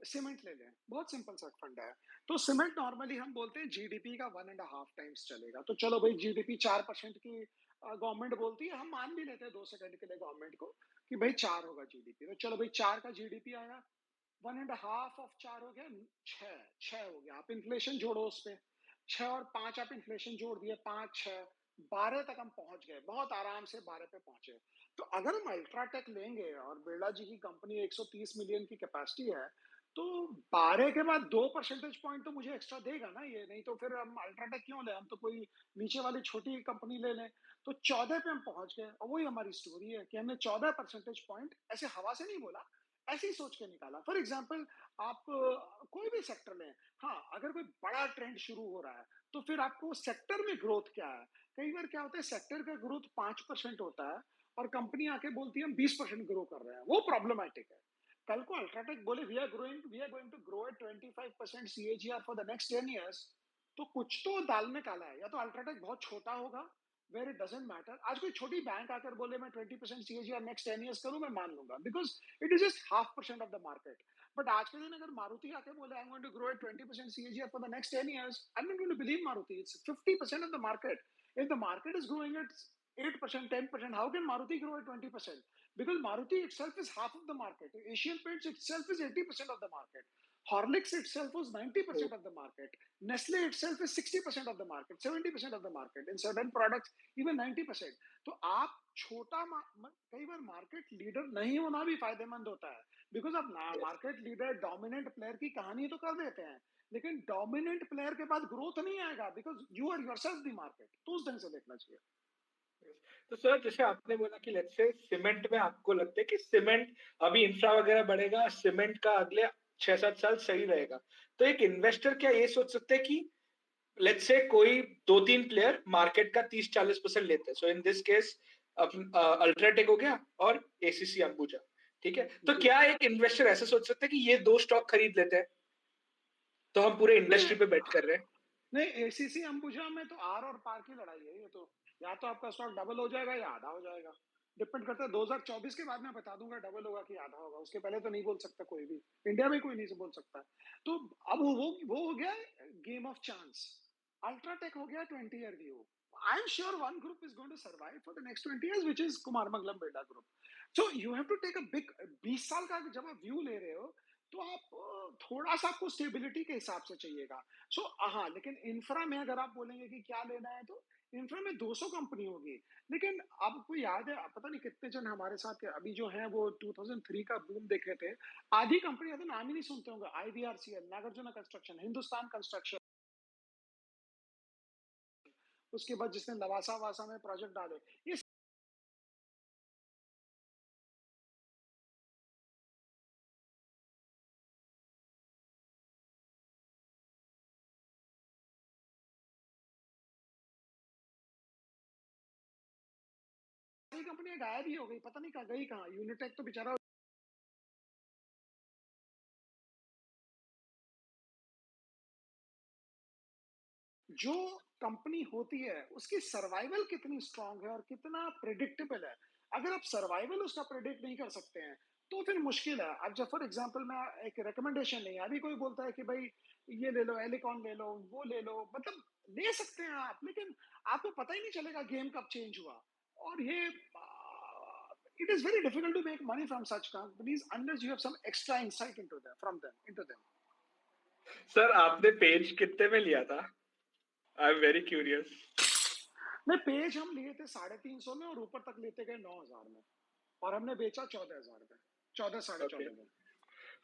सीमेंट ले लें, बहुत सिंपल सा फंडा है। तो सीमेंट नॉर्मली हम बोलते हैं जीडीपी का 1.5 टाइम्स चलेगा। तो चलो भाई जीडीपी 4% की गवर्नमेंट बोलती है, हम मान भी लेते हैं 2 सेकंड के लिए गवर्नमेंट को कि भाई 4 होगा जीडीपी। तो चलो भाई 4 का जीडीपी आया, 1.5 ऑफ 4 हो गया, 6, 6 हो गया। आप इन्फ्लेशन जोड़ो उस पे, 6 और 5 आप इन्फ्लेशन जोड़ दिए, 5, 6, 12 तक हम पहुंच गए, बहुत आराम से 12 पे पहुंचे। तो अगर हम अल्ट्राटेक लेंगे और बिरला जी की कंपनी 130 मिलियन की कैपेसिटी है, तो 12 के बाद 2 परसेंटेज पॉइंट तो मुझे एक्स्ट्रा देगा ना ये, नहीं तो फिर हम अल्ट्राटेक क्यों ले, हम तो कोई नीचे वाली छोटी कंपनी ले लें। तो 14 पे हम पहुंच गए, और वही हमारी स्टोरी है कि हमने 14 परसेंटेज पॉइंट ऐसे हवा से नहीं बोला, ऐसे ही सोच के निकाला। फॉर एग्जाम्पल आप कोई भी सेक्टर लें, हाँ, अगर कोई बड़ा ट्रेंड शुरू हो रहा है, तो फिर आपको सेक्टर में ग्रोथ क्या है? कई बार क्या होता है, सेक्टर का ग्रोथ 5% होता है और कंपनी आके बोलती है हम 20% ग्रो कर रहे हैं, वो प्रॉब्लमैटिक है। कल को अल्ट्राटेक बोले we are going to grow at 25% CAGR for the next 10 years, तो कुछ तो दाल में काला है। या तो अल्ट्राटेक बहुत छोटा होगा, वेर इट डजेंट मैटर। आज कोई छोटी बैंक आकर बोले मैं 20% सीएजीआर नेक्स्ट 10 ईयर्स करूं, मैं मान लूंगा, because it is just 0.5% of the market. But आज के दिन अगर मारुति आके बोले I am going to grow at 20% CAGR for the next 10 years, I'm not going to believe Maruti. It's 50% of the market. If the market is growing at 8%, 10%, how can Maruti grow at 20%? Because Maruti itself is half of the market. Asian Paints itself is 80% of the market. Horlicks itself was 90% of the market. Nestle itself is 60% of the market, 70% of the market. In certain products, even 90%. तो आप छोटा कई बार market leader नहीं होना भी फायदेमंद होता है, बिकॉज आप मार्केट लीडर डोमिनेंट प्लेयर की कहानी तो कर देते हैं, लेकिन डोमिनेंट प्लेयर के बाद ग्रोथ नहीं आएगा, because you are yourself the market. तो उस ढंग से देखना चाहिए। तो सर जैसे आपने बोला कि लेट्स से सीमेंट में आपको लगता है कि सीमेंट अभी इंफ्रा वगैरह बढ़ेगा, सीमेंट का अगले 6-7 साल सही रहेगा, तो एक इन्वेस्टर क्या ये सोच सकते हैं कि लेट्स से कोई 2-3 प्लेयर मार्केट का 30-40% लेते हैं, सो इन दिस केस अल्ट्राटेक हो गया और एसीसी अंबुजा, ठीक है, तो क्या एक इन्वेस्टर ऐसे सोच सकते हैं कि ये 2 स्टॉक खरीद लेते हैं तो हम पूरे इंडस्ट्री पे बेट कर रहे हैं? नहीं, एसीसी अंबुजा में तो आर और पार की लड़ाई है ये तो। या तो आपका स्टॉक डबल हो जाएगा या आधा हो जाएगा, डिपेंड करता है। 2024 के बाद मैं बता दूंगा डबल होगा कि आधा होगा, उसके पहले तो नहीं बोल सकता कोई भी, इंडिया में कोई नहीं से बोल सकता। तो अब वो हो गया गेम ऑफ चांस। अल्ट्राटेक हो गया 20 year view. I am sure one group is going to survive for the next 20 years, which is Kumar Mangalam Birla group. So you have to take a big 20 साल का जब आप व्यू ले रहे हो, तो आप थोड़ा सा आपको स्टेबिलिटी के हिसाब से चाहिएगा। सो हाँ, लेकिन इंफ्रा में अगर आप बोलेंगे कि क्या लेना है, तो इंफ्रा में 200 कंपनी होगी। लेकिन आपको याद है, पता नहीं कितने जन हमारे साथ अभी जो हैं वो 2003 का बूम देख रहे थे, आधी कंपनी तो नाम ही नहीं सुनते होंगे। आईवीआरसीएल, नागार्जुना कंस्ट्रक्शन, हिंदुस्तान कंस्ट्रक्शन, उसके बाद जिसने लवासा वासा में प्रोजेक्ट डाले, ये सारी कंपनियां गायब ही हो गई, पता नहीं कहाँ गई, कहाँ यूनिटेक तो बेचारा जो कंपनी होती है उसकी सर्वाइवल कितनी स्ट्रांग है और कितना प्रिडिक्टेबल है। अगर आप सर्वाइवल उसका प्रिडिक्ट नहीं कर सकते हैं, तो फिर मुश्किल है। अब जब फॉर एग्जांपल मैं एक रिकमेंडेशन नहीं है, अभी कोई बोलता है कि भाई ये ले लो, एलिकॉन ले लो, वो ले लो, मतलब ले सकते हैं आप, लेकिन आपको पता ही नहीं चलेगा गेम कब चेंज हुआ। और ये it is very difficult to make money from such companies unless you have some extra insight into them, from them, into them. Sir आपने पेज कितने में लिया था? I am very curious. नहीं, पेज हम लिए थे 350 में और ऊपर तक लेते गए 9,000 में, और हमने बेचा 14,000 में, 14 साढ़े Okay. 14 में।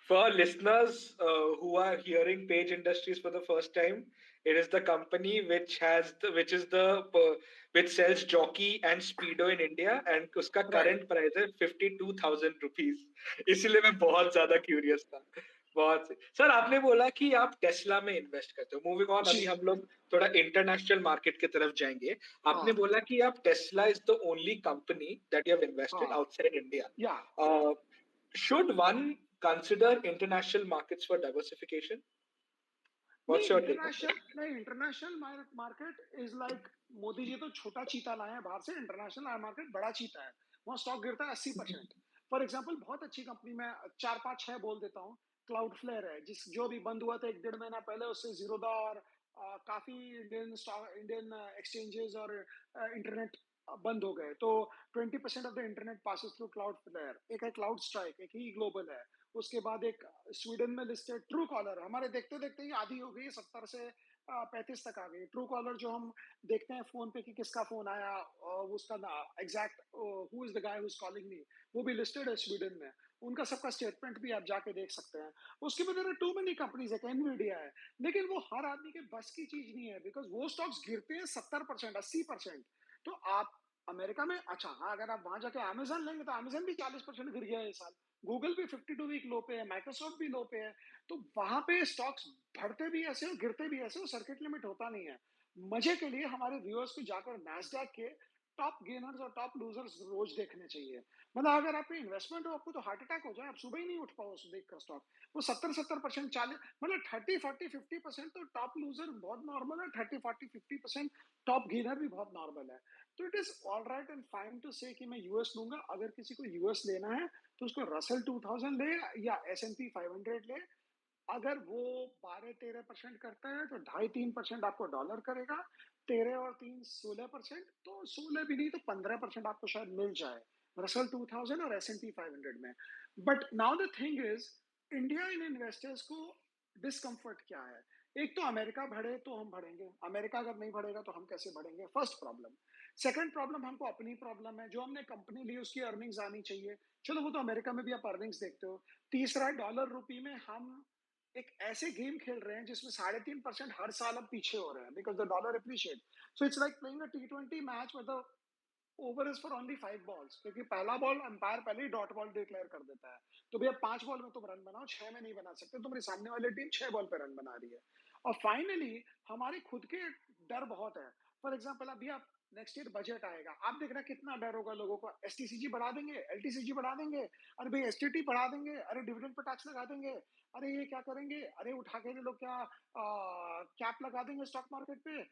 For listeners who are hearing Page Industries for the first time, it is the company which sells jockey and speedo in India, and उसका current price है 52,000 rupees. इसीलिए मैं बहुत ज्यादा curious था। बहुत से सर आपने बोला कि आप टेस्ला में इन्वेस्ट करते हो। मूविंग ऑन, अभी हम लोग थोड़ा इंटरनेशनल मार्केट की तरफ जाएंगे। आपने बोला कि आप Tesla is the only company that you have invested outside India. Should one consider international markets for diversification? What's your take on that? नहीं, international market is like, Modi ji तो छोटा चीता लाए हैं बाहर से, इंटरनेशनल मार्केट बड़ा चीता है। वहाँ स्टॉक गिरता है 80%। फॉर एग्जाम्पल बहुत अच्छी कंपनी, मैं 4 5 6 बोल देता हूँ। क्लाउड फ्लेयर है, जिस जो भी बंद हुआ था 1 1.5 महीना पहले, उससे जीरोदा और काफी इंडियन एक्सचेंजेस और इंटरनेट बंद हो गए। तो 20% off the internet passes through Cloudflare. एक है क्लाउड स्ट्राइक, एक ही ग्लोबल है। उसके बाद एक स्वीडन में लिस्टेड ट्रू कॉलर, हमारे देखते देखते ही आधी हो गई, 70 से 35 तक आ गई। ट्रू कॉलर जो हम देखते हैं फोन पे कि किसका फोन आया, और उसका exact who is the guy who is calling me, वो भी लिस्टेड है स्वीडन में। उनका सबका स्टेटमेंट भी आप जाके देख सकते हैं। उसके बाद टू मेनी कंपनीज है, एनवीडिया है, लेकिन वो हर आदमी के बस की चीज नहीं है, बिकॉज वो स्टॉक्स गिरते हैं 70%, 80%। तो आप अमेरिका में अच्छा हाँ, अगर आप वहां जाके अमेजन लेंगे तो अमेजन भी 40% गिर गया है इस साल। गूगल भी 52 वीक लो पे है, माइक्रोसॉफ्ट भी लो पे है। तो वहां पे स्टॉक्स बढ़ते भी ऐसे और गिरते भी ऐसे, और सर्किट लिमिट होता नहीं है। मजे के लिए हमारे व्यूअर्स को जाकर नैस्डैक के टॉप गेनर्स और टॉप लूजर्स रोज देखने चाहिए। मतलब अगर आपकी इन्वेस्टमेंट हो, आपको तो हार्ट अटैक हो जाए, आप सुबह ही नहीं उठ पाओ उसे देखकर स्टॉक। वो 70-70% 40, मतलब 30-40-50% तो टॉप लूजर बहुत नॉर्मल है, 30-40-50% टॉप गेनर भी बहुत नॉर्मल है। तो it is all right and fine to say कि मैं यूएस लूंगा। अगर किसी को यूएस लेना है तो उसको रसल 2000 ले या S&P 500 ले। अगर वो 12-13% करता है तो 2.5-3% आपको डॉलर करेगा। 13 और 3 16%, तो 16 भी नहीं तो 15% आपको शायद मिल जाए रसल 2000 और S&P 500 में। But now the thing is, India in investors को डिस्कम्फर्ट क्या है? एक तो अमेरिका बढ़े तो हम बढ़ेंगे, अमेरिका अगर नहीं बढ़ेगा तो हम कैसे बढ़ेंगे, फर्स्ट प्रॉब्लम। सेकंड प्रॉब्लम, हमको अपनी प्रॉब्लम है, जो हमने कंपनी ली उसकी अर्निंग्स आनी चाहिए। चलो वो तो अमेरिका में भी आप अर्निंग्स देखते हो। तीसरा, डॉलर रुपी में हम एक ऐसे गेम खेल रहे हैं जिसमें 3.5% हर साल हम पीछे हो रहे हैं because the dollar appreciate. So it's like playing a T20 match with the over is for only 5 balls, क्योंकि पहला बॉल अंपायर पहले ही डॉट बॉल डिक्लेयर कर देता है। तो भैया 5 बॉल में तुम रन बनाओ, 6 में नहीं बना सकते, तुम्हारी सामने वाली टीम 6 बॉल पे रन बना रही है। और फाइनली हमारे खुद के डर बहुत है। फॉर एग्जाम्पल अभी आप नेक्स्ट ईयर बजट आएगा, आप देख रहे हैं कितना डर होगा लोगों को, STCG बढ़ा देंगे, LTCG बढ़ा देंगे, अरे भाई STT बढ़ा देंगे, अरे डिविडेंड पर टैक्स लगा देंगे, अरे ये क्या करेंगे, अरे उठा के ये लोग क्या कैप लगा देंगे स्टॉक मार्केट पे,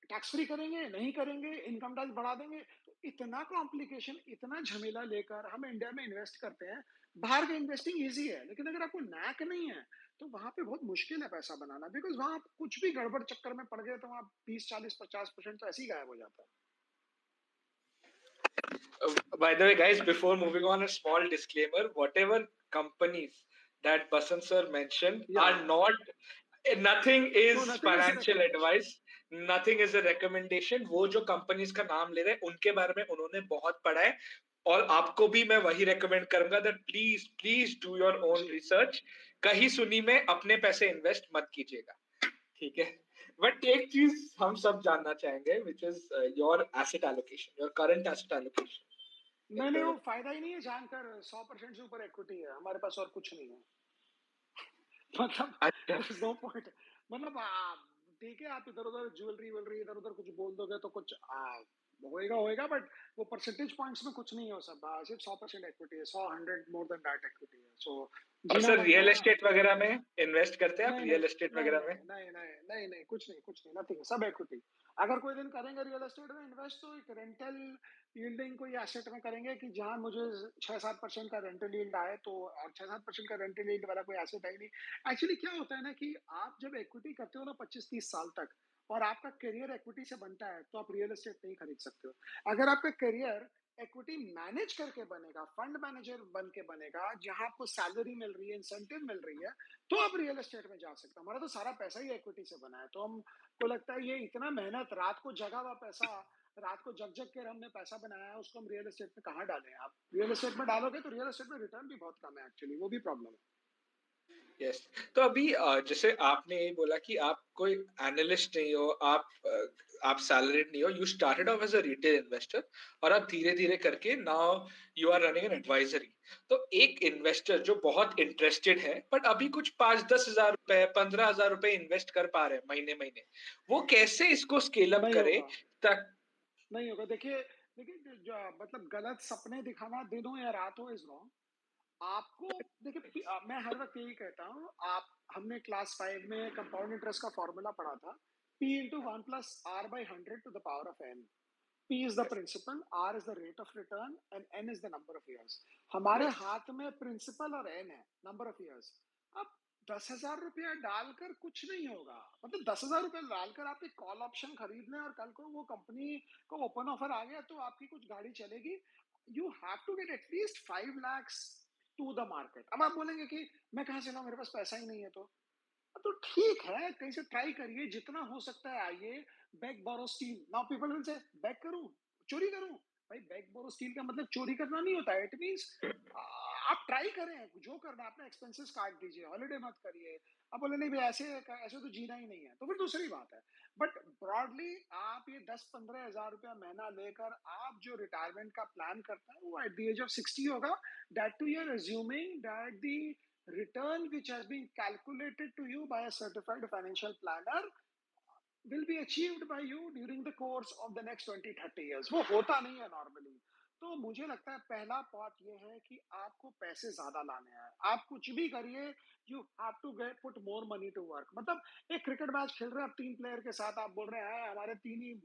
टैक्स फ्री करेंगे, नहीं करेंगे, इनकम टैक्स बढ़ा देंगे। तो इतना कॉम्प्लिकेशन, इतना झमेला लेकर हम इंडिया में इन्वेस्ट करते हैं। बाहर का इन्वेस्टिंग इजी है, लेकिन अगर आपको नैक नहीं है तो वहां पे बहुत मुश्किल है पैसा बनाना, बिकॉज वहां आप कुछ भी गड़बड़ चक्कर में पड़ गए तो वहां 20-40-50% तो ऐसे ही गायब हो जाता है। By the way, guys, before moving on, a small disclaimer: whatever companies that Basant sir mentioned या are not. Nothing no, is nothing is financial recommendation. advice. Nothing is a recommendation. वो जो कंपनीज का नाम ले रहे हैं उनके बारे में उन्होंने बहुत पढ़ा है, और आपको भी मैं वही रेकमेंड करूंगा that please please do your own जी रिसर्च। कहीं सुनी में अपने पैसे इन्वेस्ट मत कीजिएगा, ठीक है? बट एक चीज हम सब जानना चाहेंगे, which is your asset allocation, your current asset allocation in मैंने द। वो फायदा ही नहीं है जानकर 100% से ऊपर इक्विटी है हमारे पास और कुछ नहीं है। मतलब अच्छा। there's no point। मतलब ठीक है, आप इधर उधर ज्वेलरी वेलरी इधर उधर कुछ बोल दोगे तो कुछ होएगा होएगा, बट वो परसेंटेज पॉइंट्स में कुछ नहीं हो सकता। सिर्फ 100% इक्विटी है, 100 मोर देन दैट इक्विटी है। सो और जीना सर बनना। रियल एस्टेट वगैरह में इन्वेस्ट करते हैं आप, नहीं नहीं रियल एस्टेट नहीं वगैरह में? नहीं नहीं नहीं नहीं नहीं, कुछ नहीं कुछ नहीं, नथिंग, सब इक्विटी। अगर कोई दिन करेंगे रियल एस्टेट में इन्वेस्ट तो एक रेंटल यील्डिंग कोई एसेट में करेंगे कि जहां मुझे 6-7% का रेंटल यील्ड आए, तो और 6-7% का रेंटल यील्ड वाला कोई एसेट है ही नहीं। एक्चुअली क्या होता है ना कि आप जब इक्विटी करते हो ना 25-30 साल तक, और आपका करियर इक्विटी से बनता है, तो आप रियल एस्टेट नहीं खरीद सकते हो। अगर आपका करियर इक्विटी मैनेज करके बनेगा, फंड मैनेजर बन के बनेगा, जहां आपको सैलरी मिल रही है, इंसेंटिव मिल रही है, तो आप रियल एस्टेट में जा सकते हो। हमारा तो सारा पैसा ही इक्विटी से बना है, तो हमको लगता है ये इतना मेहनत, रात को जगा हुआ पैसा, रात को जग जग कर हमने पैसा बनाया है, उसको हम रियल एस्टेट में कहाँ डालें? आप रियल एस्टेट में डालोगे तो रियल एस्टेट में रिटर्न भी बहुत कम है एक्चुअली, वो भी प्रॉब्लम है। यस। तो अभी जैसे आपने ये बोला कि आप कोई एनालिस्ट नहीं हो, आप सैलरीड नहीं हो, you started off as a retail investor, और आप धीरे धीरे करके now you are running an advisory. तो एक इन्वेस्टर जो बहुत इंटरेस्टेड है बट अभी कुछ 5-10 हजार रुपए 15 हजार रुपए इन्वेस्ट कर पा रहे हैं महीने महीने, वो कैसे इसको स्केल अप नहीं करे? होगा, तक नहीं होगा। देखिए देखिए, मतलब गलत सपने दिखाना दिन हो या रात हो इज रॉन्ग। आपको देखिए, मैं हर वक्त यही कहता हूँ, आप हमने क्लास 5 में कंपाउंड इंटरेस्ट का फॉर्मूला पढ़ा था, P × 1 + R/100 to the power of n। P is the principal, R is the rate of return, and N is the number of years। हमारे यस। हाथ में प्रिंसिपल और N है, number of years. अब 10,000 रुपया डालकर कुछ नहीं होगा। मतलब 10,000 रुपया डालकर आप एक कॉल ऑप्शन खरीद लें और कल को वो कंपनी को ओपन ऑफर आ गया तो आपकी कुछ गाड़ी चलेगी। You have to get at least 5 lakhs to the market. अब आप बोलेंगे कि मैं कहाँ से लाऊं, मेरे पास पैसा ही नहीं है। तो ठीक है, कहीं से ट्राई करिए, जितना हो सकता है आइए। Beg borrow steal, now people will say beg करूं, चोरी करूं। भाई बैग बोरो स्टील का मतलब चोरी करना नहीं होता है। इट मींस आप ट्राई करें, जो करना है अपना एक्सपेंसेस काट दीजिए, हॉलिडे मत करिए। आप बोले नहीं भाई ऐसे तो जीना ही नहीं है, तो फिर दूसरी बात है। बट ब्रॉडली आप ये 10-15 हज़ार रुपया महीना लेकर आप जो रिटायरमेंट का प्लान करते हैं वो एट द एज ऑफ 60 होगा। That to you are assuming that the return which has been calculated to you by a certified financial planner will be achieved by you during the course of the next 20-30 years। वो होता नहीं है normally. तो मुझे लगता है पहला बात ये है कि आपको पैसे ज्यादा लाने हैं। आप कुछ भी करिए, you have to get put more money to work. मतलब एक क्रिकेट मैच खेल रहे हैं आप 3 प्लेयर के साथ, आप बोल रहे हैं हमारे 3 ही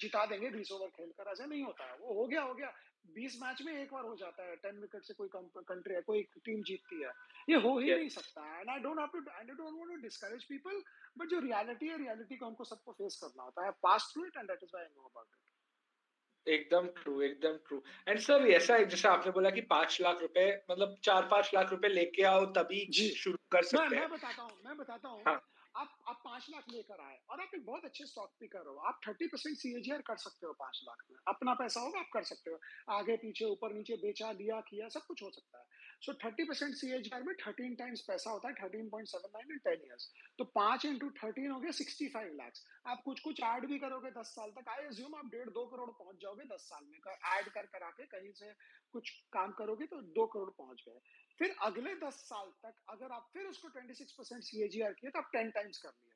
जिता देंगे 20 ओवर खेलकर, ऐसे नहीं होता है। वो हो गया 20 मैच में एक बार हो जाता है, 10 विकेट से कोई कंट्री है, कोई टीम जीतती है। ये हो ही Yes. नहीं सकता है। And I don't want to discourage people, but जो रियलिटी है, रियलिटी को हमको सबको फेस करना होता है। Pass through it and that is why I know about it. एकदम ट्रू, एकदम ट्रू। एंड सर ऐसा है, जैसे आपने बोला कि 5 लाख रुपए, मतलब 4-5 लाख रुपए लेके आओ तभी जी, शुरू कर मैं सकते हैं। मैं बताता हूँ मैं बताता हूँ। हाँ। आप 5 लाख लेकर आए और आप एक बहुत अच्छे स्टॉक पिकर हो, आप 30% सीएजीआर कर सकते हो 5 लाख में। अपना पैसा होगा, आप कर सकते हो। आगे पीछे ऊपर नीचे बेचा दिया किया सब कुछ हो सकता है। सो 30% सीएजीआर में 13 टाइम्स पैसा होता है, 13.79 इन 10 years। तो 5 into 13 हो गया 65 lakhs। आप कुछ कुछ ऐड भी करोगे 10 साल तक, आई एज्यूम आप 1.5-2 करोड़ पहुंच जाओगे 10 साल में। ऐड कर करा के कहीं से कुछ काम करोगे तो 2 करोड़ पहुंच गए। फिर अगले 10 साल तक अगर आप फिर उसको 26% सीएजीआर किए तो आप 10 टाइम्स कर लिए।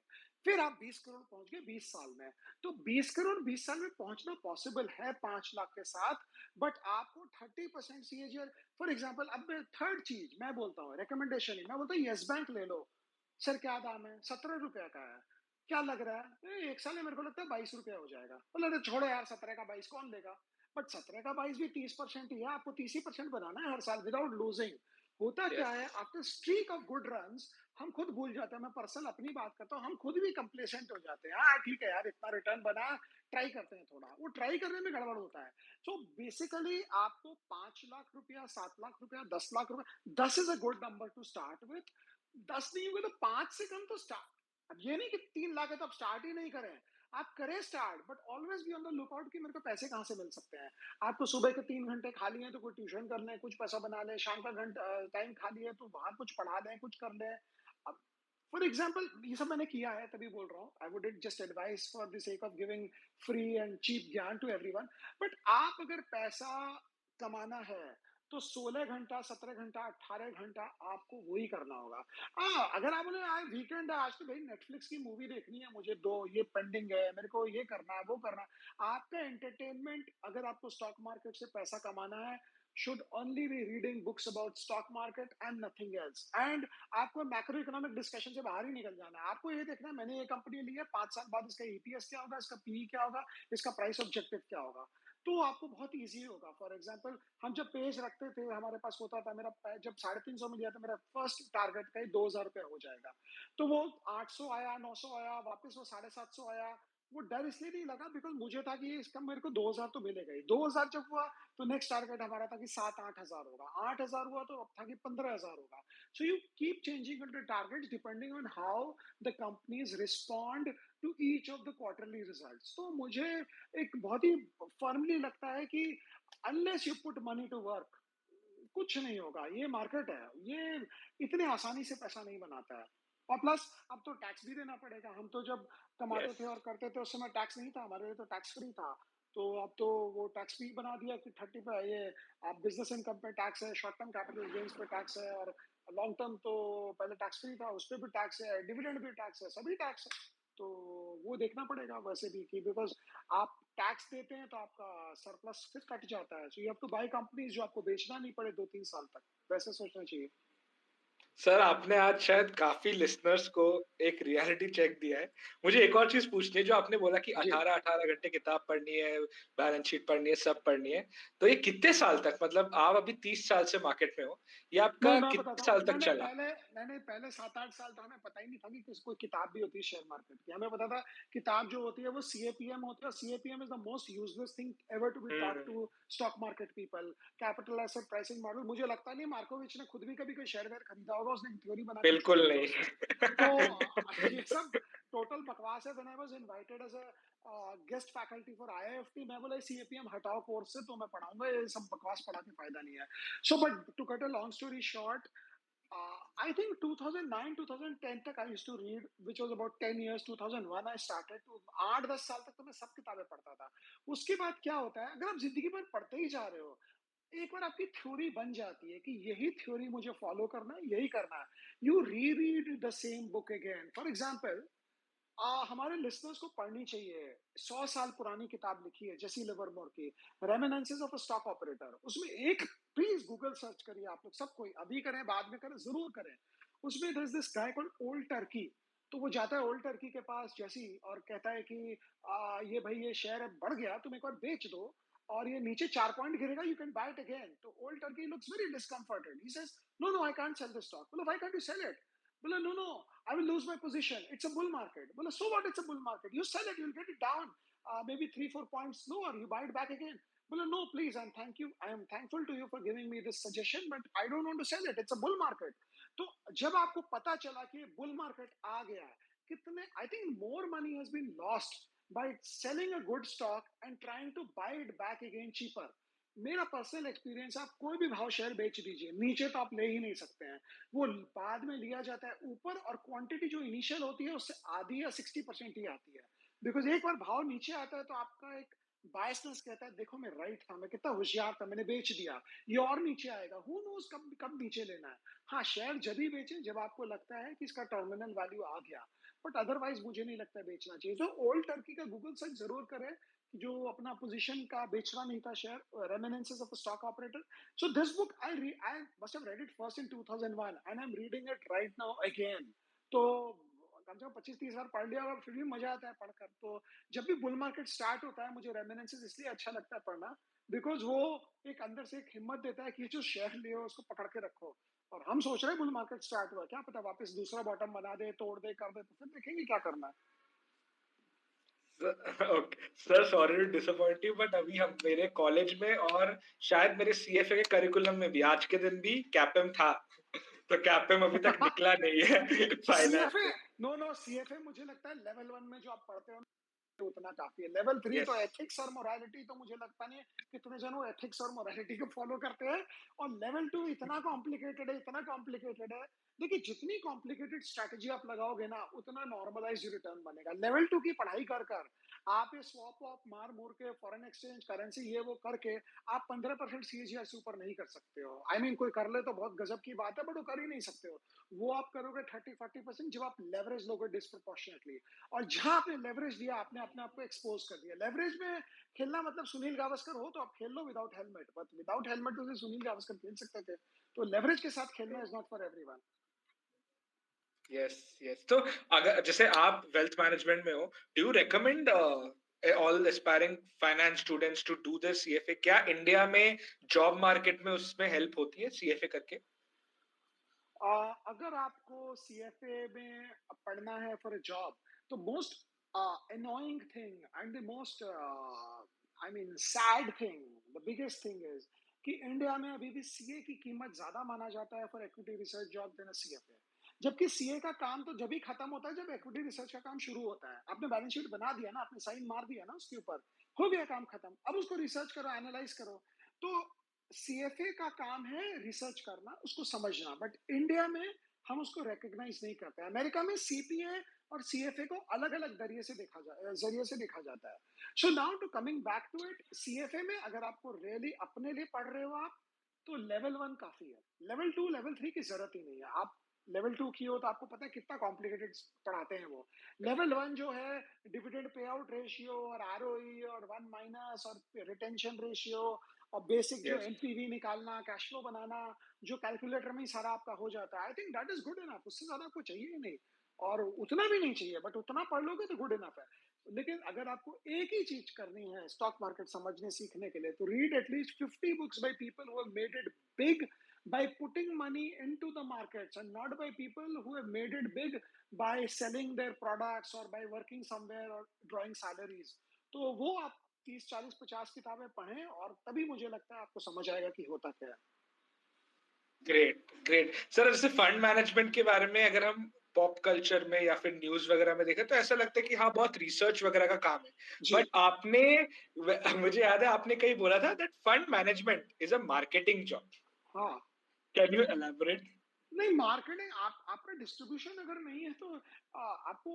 फिर आप 20 करोड़ पहुंच गए 20 साल में। तो 20 करोड़ 20 साल में पहुंचना पॉसिबल है 5 लाख के साथ। बट आपको 30% सीएजीआर, फॉर एग्जाम्पल, अब मैं थर्ड चीज मैं बोलता हूँ, रिकमेंडेशन ही मैं बोलता हूँ, यस बैंक ले लो। सर क्या दाम है? 17 रुपया का है। क्या लग रहा है? एक साल में मेरे को लगता है 22 रुपया हो जाएगा। बोला छोड़ो यार, 17 का 22 कौन लेगा? बट 17 का 22 भी 30% ही है, आपको 30% बनाना है हर साल विदाउट लूजिंग। होता क्या यस। है, after streak of good runs हम खुद भूल जाते हैं। मैं पर्सनल अपनी बात करता हूँ, हम खुद भी कंप्लेसेंट हो जाते हैं। हाँ ठीक है यार, इतना रिटर्न बना, ट्राई करते हैं थोड़ा। वो ट्राई करने में गड़बड़ होता है। सो बेसिकली आपको 5 लाख रुपया, 7 लाख रुपया, 10 लाख रुपया, 10 is a good number two start with. 10 नहीं होगा तो 5 से कम तो स्टार्ट। अब ये नहीं कि 3 लाख है तो आप स्टार्ट ही नहीं करें। आप करें start, but always be on the lookout कि मेरे को पैसे कहाँ से मिल सकते हैं। आपको सुबह के 3 घंटे खाली है तो कोई ट्यूशन कर लें, कुछ पैसा बना लें। शाम का घंटा टाइम खाली है तो वहां कुछ पढ़ा लें, कुछ कर लें। अब फॉर एग्जाम्पल ये सब मैंने किया है, तभी बोल रहा हूँ। I would just advice for the sake of giving free and cheap ज्ञान टू एवरीवन। बट आप अगर पैसा कमाना है तो 16 घंटा, 17 घंटा, 18 घंटा आपको वही करना होगा। हाँ, अगर आप बोले आज वीकेंड है, आज तो भाई नेटफ्लिक्स की मूवी देखनी है मुझे, दो ये पेंडिंग है, मेरे को ये करना है वो करना है। आपका एंटरटेनमेंट, अगर आपको स्टॉक मार्केट से पैसा कमाना है, should only be reading books about stock market and nothing else। and आपको मैक्रो इकोनॉमिक डिस्कशन से बाहर ही निकल जाना है। आपको ये देखना है मैंने ये कंपनी ली है, 5 साल बाद इसका ईपीएस क्या होगा, इसका पीई क्या होगा, इसका प्राइस ऑब्जेक्टिव क्या होगा। तो आपको बहुत इजी होगा। फॉर एग्जांपल हम जब पेज रखते थे, हमारे पास होता था, मेरा जब 350 मिल गया था, मेरा फर्स्ट टारगेट का ही 2000 रुपया हो जाएगा। तो वो 800 आया, 900 आया, वापस वो 750 आया। वो डर इसलिए नहीं लगा बिकॉज मुझे था कि इसका मेरे को 2000 तो मिलेगा ही। 2000 जब हुआ तो नेक्स्ट टारगेट हमारा था कि 7-8 हजार होगा। 8000 हुआ तो अब था कि 15 हजार होगा। So you keep changing the target depending on how the companies respond to each of the quarterly results. तो मुझे एक बहुत ही फर्मली लगता है कि unless you put money to work, कुछ नहीं होगा। ये मार्केट है, ये इतने आसानी से पैसा नहीं बनाता है। और प्लस अब तो टैक्स भी देना पड़ेगा। हम तो जब कमाते यस। थे और करते थे उस समय टैक्स नहीं था, हमारे लिए तो टैक्स फ्री था। तो अब तो वो टैक्स भी बना दिया कि 30 पे ये आप बिजनेस इनकम पे टैक्स है, शॉर्ट टर्म कैपिटल गेन्स पे टैक्स है, और लॉन्ग टर्म तो पहले टैक्स फ्री था, उस पर भी टैक्स है, डिविडेंड भी टैक्स है, सभी टैक्स है। तो वो देखना पड़ेगा वैसे भी कि बिकॉज आप टैक्स देते हैं तो आपका सरप्लस फिर कट जाता है। So you have to buy companies जो आपको बेचना नहीं पड़े 2-3 साल तक। वैसे सोचना चाहिए। सर आपने आज शायद काफी लिसनर्स को एक रियलिटी चेक दिया है। मुझे एक और चीज पूछनी है, जो आपने बोला कि जी, 18-18 घंटे किताब पढ़नी है, बैलेंस शीट पढ़नी है, सब पढ़नी है। तो ये कितने साल तक, मतलब आप अभी 30 साल से मार्केट में हो, ये नहीं आपका मैं कितने बताता साल हूँ। तक चला? मैंने 7-8 साल था, हमें पता ही नहीं था कि कोई किताब भी होती है शेयर मार्केट की। हमें पता था किताब जो होती है वो सीएपीएम होती है। CAPM is the most useless thing ever to be taught hmm. To stock market people. Capital asset pricing model, मुझे लगता नहीं मार्कोविच ने खुद भी कभी कोई शेयर वेयर खरीदा होगा उसने थ्योरी बना के छोड़ बिल्कुल दिया उसे। तो नहीं। ये सब टोटल बकवास है। When I was invited as a guest faculty for IIFT, मैं बोला सीएपीएम हटाओ कोर्स से, तो मैं पढ़ाऊंगा, ये सब बकवास पढ़ा के फायदा नहीं है। So but to cut a long story short, I think 2009, 2010 तक I used to read, which was about 10 years. 2001 I started to 8-10 साल तक तो मैं सब किताबें पढ़ता था। उसके बाद क्या होता है, अगर आप जिंदगी भर पढ़ते ही जा रहे हो, एक बार आपकी थ्योरी बन जाती है कि यही थ्योरी मुझे फॉलो करना है, यही करना है, यू री read the same book again. For example, हमारे लिसनर्स को पढ़नी चाहिए 100 साल पुरानी किताब लिखी है जेसी लिवरमोर की, रेमिनेंसेस ऑफ अ स्टॉक ऑपरेटर। उसमें एक, प्लीज गूगल सर्च करिए आप लोग, सब कोई, अभी करें बाद में करें, जरूर करें। उसमें this this guy called old Turkey. तो वो जाता है ओल्ड टर्की के पास जेसी और कहता है कि ये भाई ये शेयर अब बढ़ गया, तुम एक बार बेच दो, और ये नीचे 4 पॉइंट गिरेगा, you can buy it again. तो old turkey looks very discomforted, he says no no I can't sell the stock. बोलो why can't you sell it? बोला no no, I will lose my position. It's a bull market. Well, so what? It's a bull market. You sell it, you'll get it down, maybe 3-4 points lower. You buy it back again. Well, no, please. I am thankful to you for giving me this suggestion, but I don't want to sell it. It's a bull market. तो जब आपको पता चला कि bull market आ गया है, कितने, I think more money has been lost by selling a good stock and trying to buy it back again cheaper. मेरा पर्सनल एक्सपीरियंस, आप कोई भी भाव शेयर बेच दीजिए, नीचे तो आप ले ही नहीं सकते हैं। वो बाद में लिया जाता है ऊपर, और क्वांटिटी जो इनिशियल होती है उससे आधी या 60% ही आती है। बिकॉज एक बार भाव नीचे आता है तो आपका एक बायसनेस कहता है देखो मैं राइट था, मैं कितना होशियार था, मैंने बेच दिया, ये और नीचे आएगा, हु नोज कब कब नीचे लेना है। हाँ, शेयर जब भी बेचे जब आपको लगता है कि इसका टर्मिनल वैल्यू आ गया, बट अदरवाइज मुझे नहीं लगता बेचना चाहिए। तो ओल्ड टर्की का गूगल सर्च जरूर करें, जो अपना पोजीशन का बेचना नहीं था share, reminiscences of stock operator. So this book I must have read it first in 2001 and I'm reading it right now again. तो कम से कम 25-30 बार पढ़ लिया और फिर भी मजा आता है पढ़कर। तो जब भी बुल मार्केट स्टार्ट होता है, मुझे रेमिनेंसेस इसलिए अच्छा लगता है पढ़ना, बिकॉज वो एक अंदर से एक हिम्मत देता है कि ये जो शेयर लियो उसको पकड़ के रखो। और हम सोच रहे हैं बुल मार्केट स्टार्ट हुआ, क्या पता वापस दूसरा बॉटम बना दे, तोड़ दे, कर दे, तो फिर देखेंगे क्या करना है। Okay sir, sorry to disappoint you, but अभी हम मेरे कॉलेज में और शायद मेरे सीएफए के करिकुलम में भी आज के दिन भी कैपम था। तो कैपम अभी तक निकला नहीं है फाइनेंस सीएफए, से। नो नो, सीएफए मुझे लगता है लेवल 1 में जो आप पढ़ते हो उतना काफी है। लेवल 3 तो यस। एथिक्स और मोरालिटी, तो मुझे लगता नहीं है कितने जन वो एथिक्स और मोरालिटी को फॉलो करते हैं। और लेवल 2 इतना कॉम्प्लिकेटेड है, इतना कॉम्प्लिकेटेड है। देखिए, जितनी कॉम्प्लिकेटेड स्ट्रैटेजी आप लगाओगे ना, उतना नॉर्मलाइज रिटर्न बनेगा। लेवल 2 की पढ़ाई कर कर आप ये स्वॉप वॉप मार मूर के फॉरेन एक्सचेंज करेंसी ये वो करके आप 15% सीएजीआर से ऊपर नहीं कर सकते हो। आई मीन कोई कर ले तो बहुत गजब की बात है, बट वो कर ही नहीं सकते हो। वो आप करोगे 30-40% जब आप लेवरेज लोगे डिस्प्रोपोर्शनेटली। और जहां आपने लेवरेज दिया, आपने अपने आप को एक्सपोज कर दिया। लेवरेज में खेलना मतलब सुनील गावस्कर हो तो आप खेल लो without helmet, but without helmet तो सुनील गावस्कर खेल सकते थे। तो लेवरेज के साथ खेलना is not for everyone. Yes yes. तो अगर जैसे आप वेल्थ मैनेजमेंट में हो, do you recommend all aspiring finance students to do this CFA? क्या इंडिया में जॉब मार्केट में उसमें हेल्प होती है सीएफए करके? अगर आपको सीएफए में पढ़ना है फॉर अ जॉब, तो most annoying thing and the most I mean sad thing, the biggest thing is कि इंडिया में अभी भी सीए की कीमत ज्यादा माना जाता है फॉर इक्विटी रिसर्च जॉब देना सीएफए। जबकि सीए का काम तो जब ही खत्म होता है जब इक्विटी रिसर्च का काम शुरू होता है। आपने बैलेंस शीट बना दिया ना, आपने साइन मार दिया ना उसके ऊपर, हो गया काम खत्म। अब उसको रिसर्च करो, एनालाइज करो। तो सीएफए का काम है रिसर्च करना, उसको समझना, बट इंडिया में हम उसको रिकॉग्नाइज नहीं करते। अमेरिका में सीपीए और सीएफए को अलग अलग जरिए से देखा जाता है। So now to coming back to it, CFA में अगर आपको रियली अपने लिए पढ़ रहे हो आप, तो लेवल 1 काफी है। लेवल 2 लेवल 3 की जरूरत ही नहीं है। आप लेवल 2 की हो तो आपको पता है कितना कॉम्प्लिकेटेड पढ़ाते हैं वो। लेवल 1 जो है डिविडेंड पे आउट रेशियो और आरओई और वन माइनस और रिटेंशन रेशियो और बेसिक जो यस। एनपीवी निकालना, कैश फ्लो बनाना, जो कैलकुलेटर में ही सारा आपका हो जाता है। आई think that is good enough, उससे ज्यादा आपको चाहिए ही नहीं। और उतना भी नहीं चाहिए, बट उतना पढ़ लोगे तो गुड इनफ है। लेकिन अगर आपको एक ही चीज करनी है स्टॉक मार्केट समझने सीखने के लिए, तो read at least 50 books by people who have made it big by putting money into the markets and not by people who have made it big by selling their products or by working somewhere or drawing salaries. तो वो आप 30-40-50 किताबें पढ़ें और तभी मुझे लगता है आपको समझ आएगा कि होता क्या है। Great great sir. जैसे फंड मैनेजमेंट के बारे में अगर हम पॉप कल्चर में या फिर न्यूज वगैरह में देखें तो ऐसा लगता है कि हाँ बहुत रिसर्च वगैरह का काम है। जी। बट आपने मुझे याद है आपने कहीं बोला था that fund management is a marketing job. हाँ। Can you elaborate? नहीं, मार्केटिंग आपका डिस्ट्रीब्यूशन अगर नहीं है तो आपको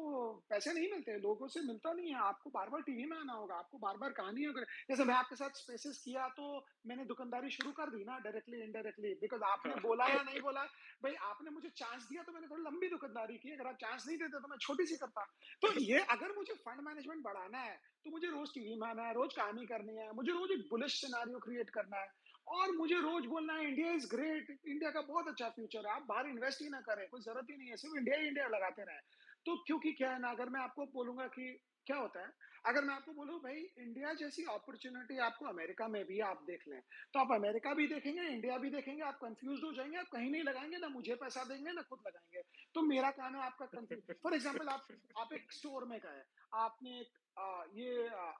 पैसे नहीं मिलते, लोगों से मिलता नहीं है। आपको बार-बार टीवी में आना होगा, आपको बार-बार कहानी अगर जैसे मैं आपके साथ स्पेसेस किया तो मैंने दुकानदारी शुरू कर दी ना डायरेक्टली इनडायरेक्टली बिकॉज़ आपने बोला या नहीं बोला, भई आपने मुझे चांस दिया तो मैंने थोड़ी लंबी दुकानदारी की, अगर आप चांस नहीं देते तो मैं छोटी-सी करता। तो ये अगर मुझे फंड मैनेजमेंट बढ़ाना है, तो मुझे रोज़ टीवी में आना है, रोज़ कहानी करनी है, मुझे रोज़ एक बुलिश सिनेरियो क्रिएट करना है। और मुझे रोज बोलना है इंडिया इज ग्रेट, इंडिया का बहुत अच्छा फ्यूचर है, आप बाहर इन्वेस्ट ही ना करें, कोई जरूरत ही नहीं है, सिर्फ इंडिया ही इंडिया लगाते रहे। तो क्योंकि क्या है ना, अगर मैं आपको बोलूंगा कि क्या होता है, अगर मैं आपको बोलूं भाई इंडिया जैसी अपॉर्चुनिटी आपको अमेरिका में भी आप देख लें, तो आप अमेरिका भी देखेंगे, इंडिया भी देखेंगे, आप कंफ्यूज हो जाएंगे, आप कहीं नहीं लगाएंगे, ना मुझे पैसा देंगे ना खुद लगाएंगे। तो मेरा काम है आपका कंफ्यूज। फॉर एग्जाम्पल आप एक स्टोर में गए, आपने एक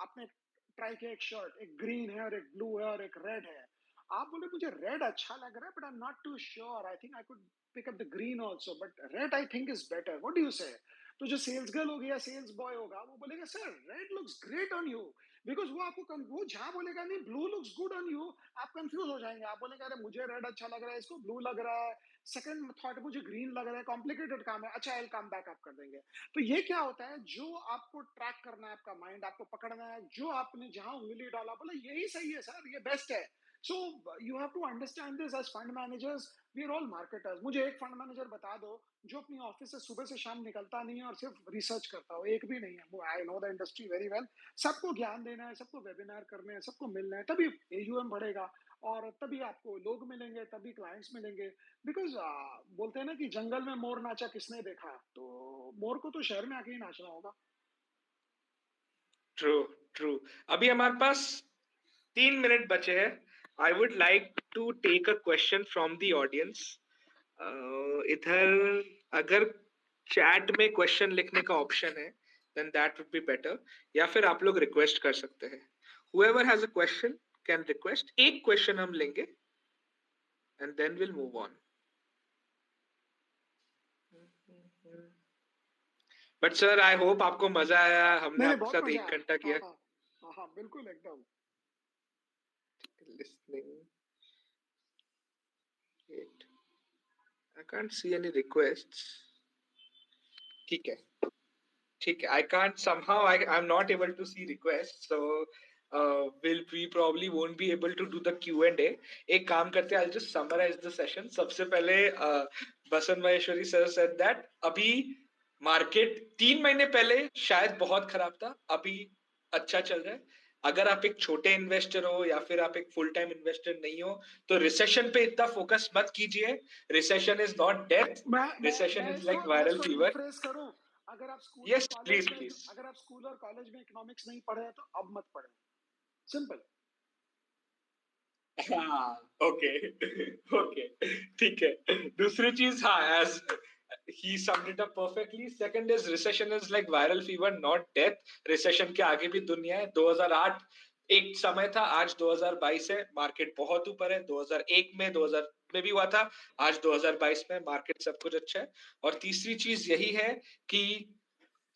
आपने ट्राई किया, एक शर्ट, एक ग्रीन है और एक ब्लू है और एक रेड है। आप बोले मुझे रेड अच्छा लग रहा है but I am not too sure, I think I could pick up the green also but red I think is better, what do you say? तो जो सेल्स गर्ल होगी या सेल्स बॉय होगा वो बोलेगा sir red looks great on you, because वो आपको वो जहां बोलेगा नहीं blue looks good on you, आप कंफ्यूज हो जाएंगे, आप बोलेंगे अरे मुझे रेड अच्छा लग रहा है, इसको ब्लू लग रहा है, सेकंड थॉट मुझे ग्रीन लग रहा है, कॉम्प्लिकेटेड काम है, अच्छा आई कम बैक आप कर देंगे। तो ये क्या होता है, जो आपको ट्रैक करना है, आपका माइंड आपको पकड़ना है, जो आपने जहां उंगली डाला बोला यही सही है सर, ये बेस्ट है। So you have to understand this as fund managers. We are all marketers. मुझे एक फंड मैनेजर बता दो जो अपनी ऑफिस से सुबह से शाम निकलता नहीं है और सिर्फ रिसर्च करता हो, एक भी नहीं है। वो I know the industry very well. सबको ज्ञान देना है, सबको वेबिनार करने हैं, सबको मिलना है, तभी एयूएम बढ़ेगा और तभी आपको लोग मिलेंगे, तभी क्लाइंट्स मिलेंगे। बिकॉज बोलते हैं ना कि जंगल में मोर नाचा किसने देखा, तो मोर को तो शहर में आके ही नाचना होगा। True true. अभी हमारे पास 3 मिनट बचे हैं। I would like to take a question from the audience. इधर अगर चैट में क्वेश्चन लिखने का ऑप्शन है then that would be better, या फिर आप लोग रिक्वेस्ट कर सकते हैं। Whoever has a question can request. एक क्वेश्चन हम लेंगे and then will move on. But sir I hope आपको मजा आया, हमने नहीं नहीं, आपके बहुत साथ मजा एक आया। घंटा हाँ किया। हाँ हाँ हाँ, बिल्कुल एकदम। Listening. Wait, I can't see any requests. ठीक है, ठीक है. I can't somehow. I'm not able to see requests, so we probably won't be able to do the Q&A. एक काम करते हैं, I'll just summarize the session. सबसे पहले बसंत महेश्वरी सर said that अभी मार्केट 3 महीने पहले शायद बहुत खराब था, अभी अच्छा चल रहा है। अगर आप एक छोटे इन्वेस्टर हो या फिर आप एक फुल टाइम इन्वेस्टर नहीं हो तो रिसेशन पे इतना फोकस मत कीजिए। Recession is not death, recession is like मैं वायरल इसको फीवर। रिफ्रेश करूं, अगर आप स्कूल और यस कॉलेज प्लीज में प्लीज। अगर आप स्कूल और कॉलेज में इकोनॉमिक्स नहीं पढ़े हैं तो अब मत पढ़े, सिंपल। हाँ ओके ओके ठीक है। दूसरी चीज, हाँ, as he summed it up perfectly. Second is recession is like viral fever, not death. Recession के आगे भी दुनिया है। 2008 एक समय था, आज 2022 है, मार्केट बहुत ऊपर है। 2001 में 2000 में भी हुआ था, आज 2022 में मार्केट सब कुछ अच्छा है। और तीसरी चीज यही है कि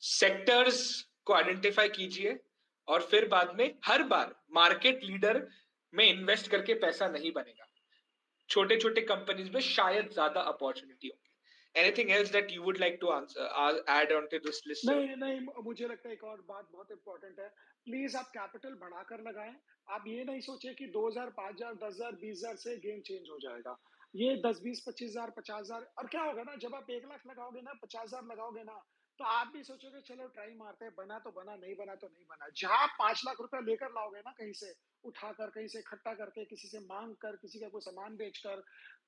सेक्टर्स को आइडेंटिफाई कीजिए और फिर बाद में हर बार मार्केट लीडर में इन्वेस्ट करके पैसा नहीं बनेगा। छोटे छोटे कंपनीज में शायद ज्यादा अपॉर्चुनिटी होगी। Anything else that you would like to answer add on to this list sir? नहीं नहीं, मुझे लगता है एक और बात बहुत इंपॉर्टेंट है, प्लीज आप कैपिटल बढ़ाकर लगाएं। आप ये नहीं सोचे कि 2000 5000 10,000 20,000 से गेम चेंज हो जाएगा। ये 10 20 25,000 50,000 और क्या होगा ना, जब आप 1 लाख लगाओगे ना, 50,000 लगाओगे ना, तो आप भी सोचोगे चलो ट्राई मारते हैं, बना तो बना, नहीं बना तो नहीं बना। जहां आप 5 लाख रुपए लेकर लाओगे ना, कहीं से उठाकर, कहीं से इकट्ठा करके, किसी से मांग कर, किसी का कोई सामान बेचकर,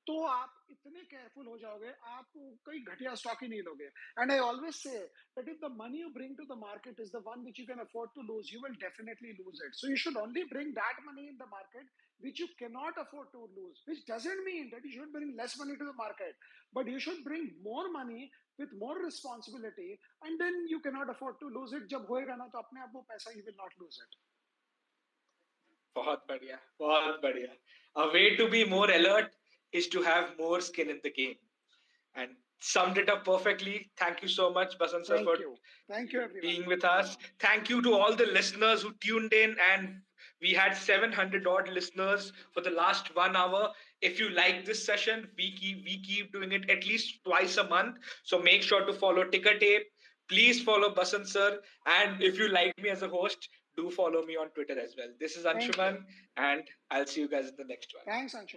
तो आप इतने केयरफुल हो जाओगे, आप कोई घटिया स्टॉक ही नहीं लोगे। And I always say that if the money you bring to the market is the one which you can afford to lose, you will definitely lose it. So you should only bring that money in the market which you cannot afford to lose, which doesn't mean that you should bring less money to the market, but you should bring more money with more responsibility, and then you cannot afford to lose it. जब होएगा ना तो अपने आप वो पैसा you will not lose it. बहुत बढ़िया, बहुत बढ़िया। A way to be more alert is to have more skin in the game. And summed it up perfectly. Thank you so much, Basant sir, for Thank you, everyone, being with us. Thank you to all the listeners who tuned in, and we had 700 odd listeners for the last 1 hour. If you like this session, we keep doing it at least twice a month. So make sure to follow Ticker Tape. Please follow Basant sir, and if you like me as a host, do follow me on Twitter as well. This is Anshuman, and I'll see you guys in the next one. Thanks, Anshuman.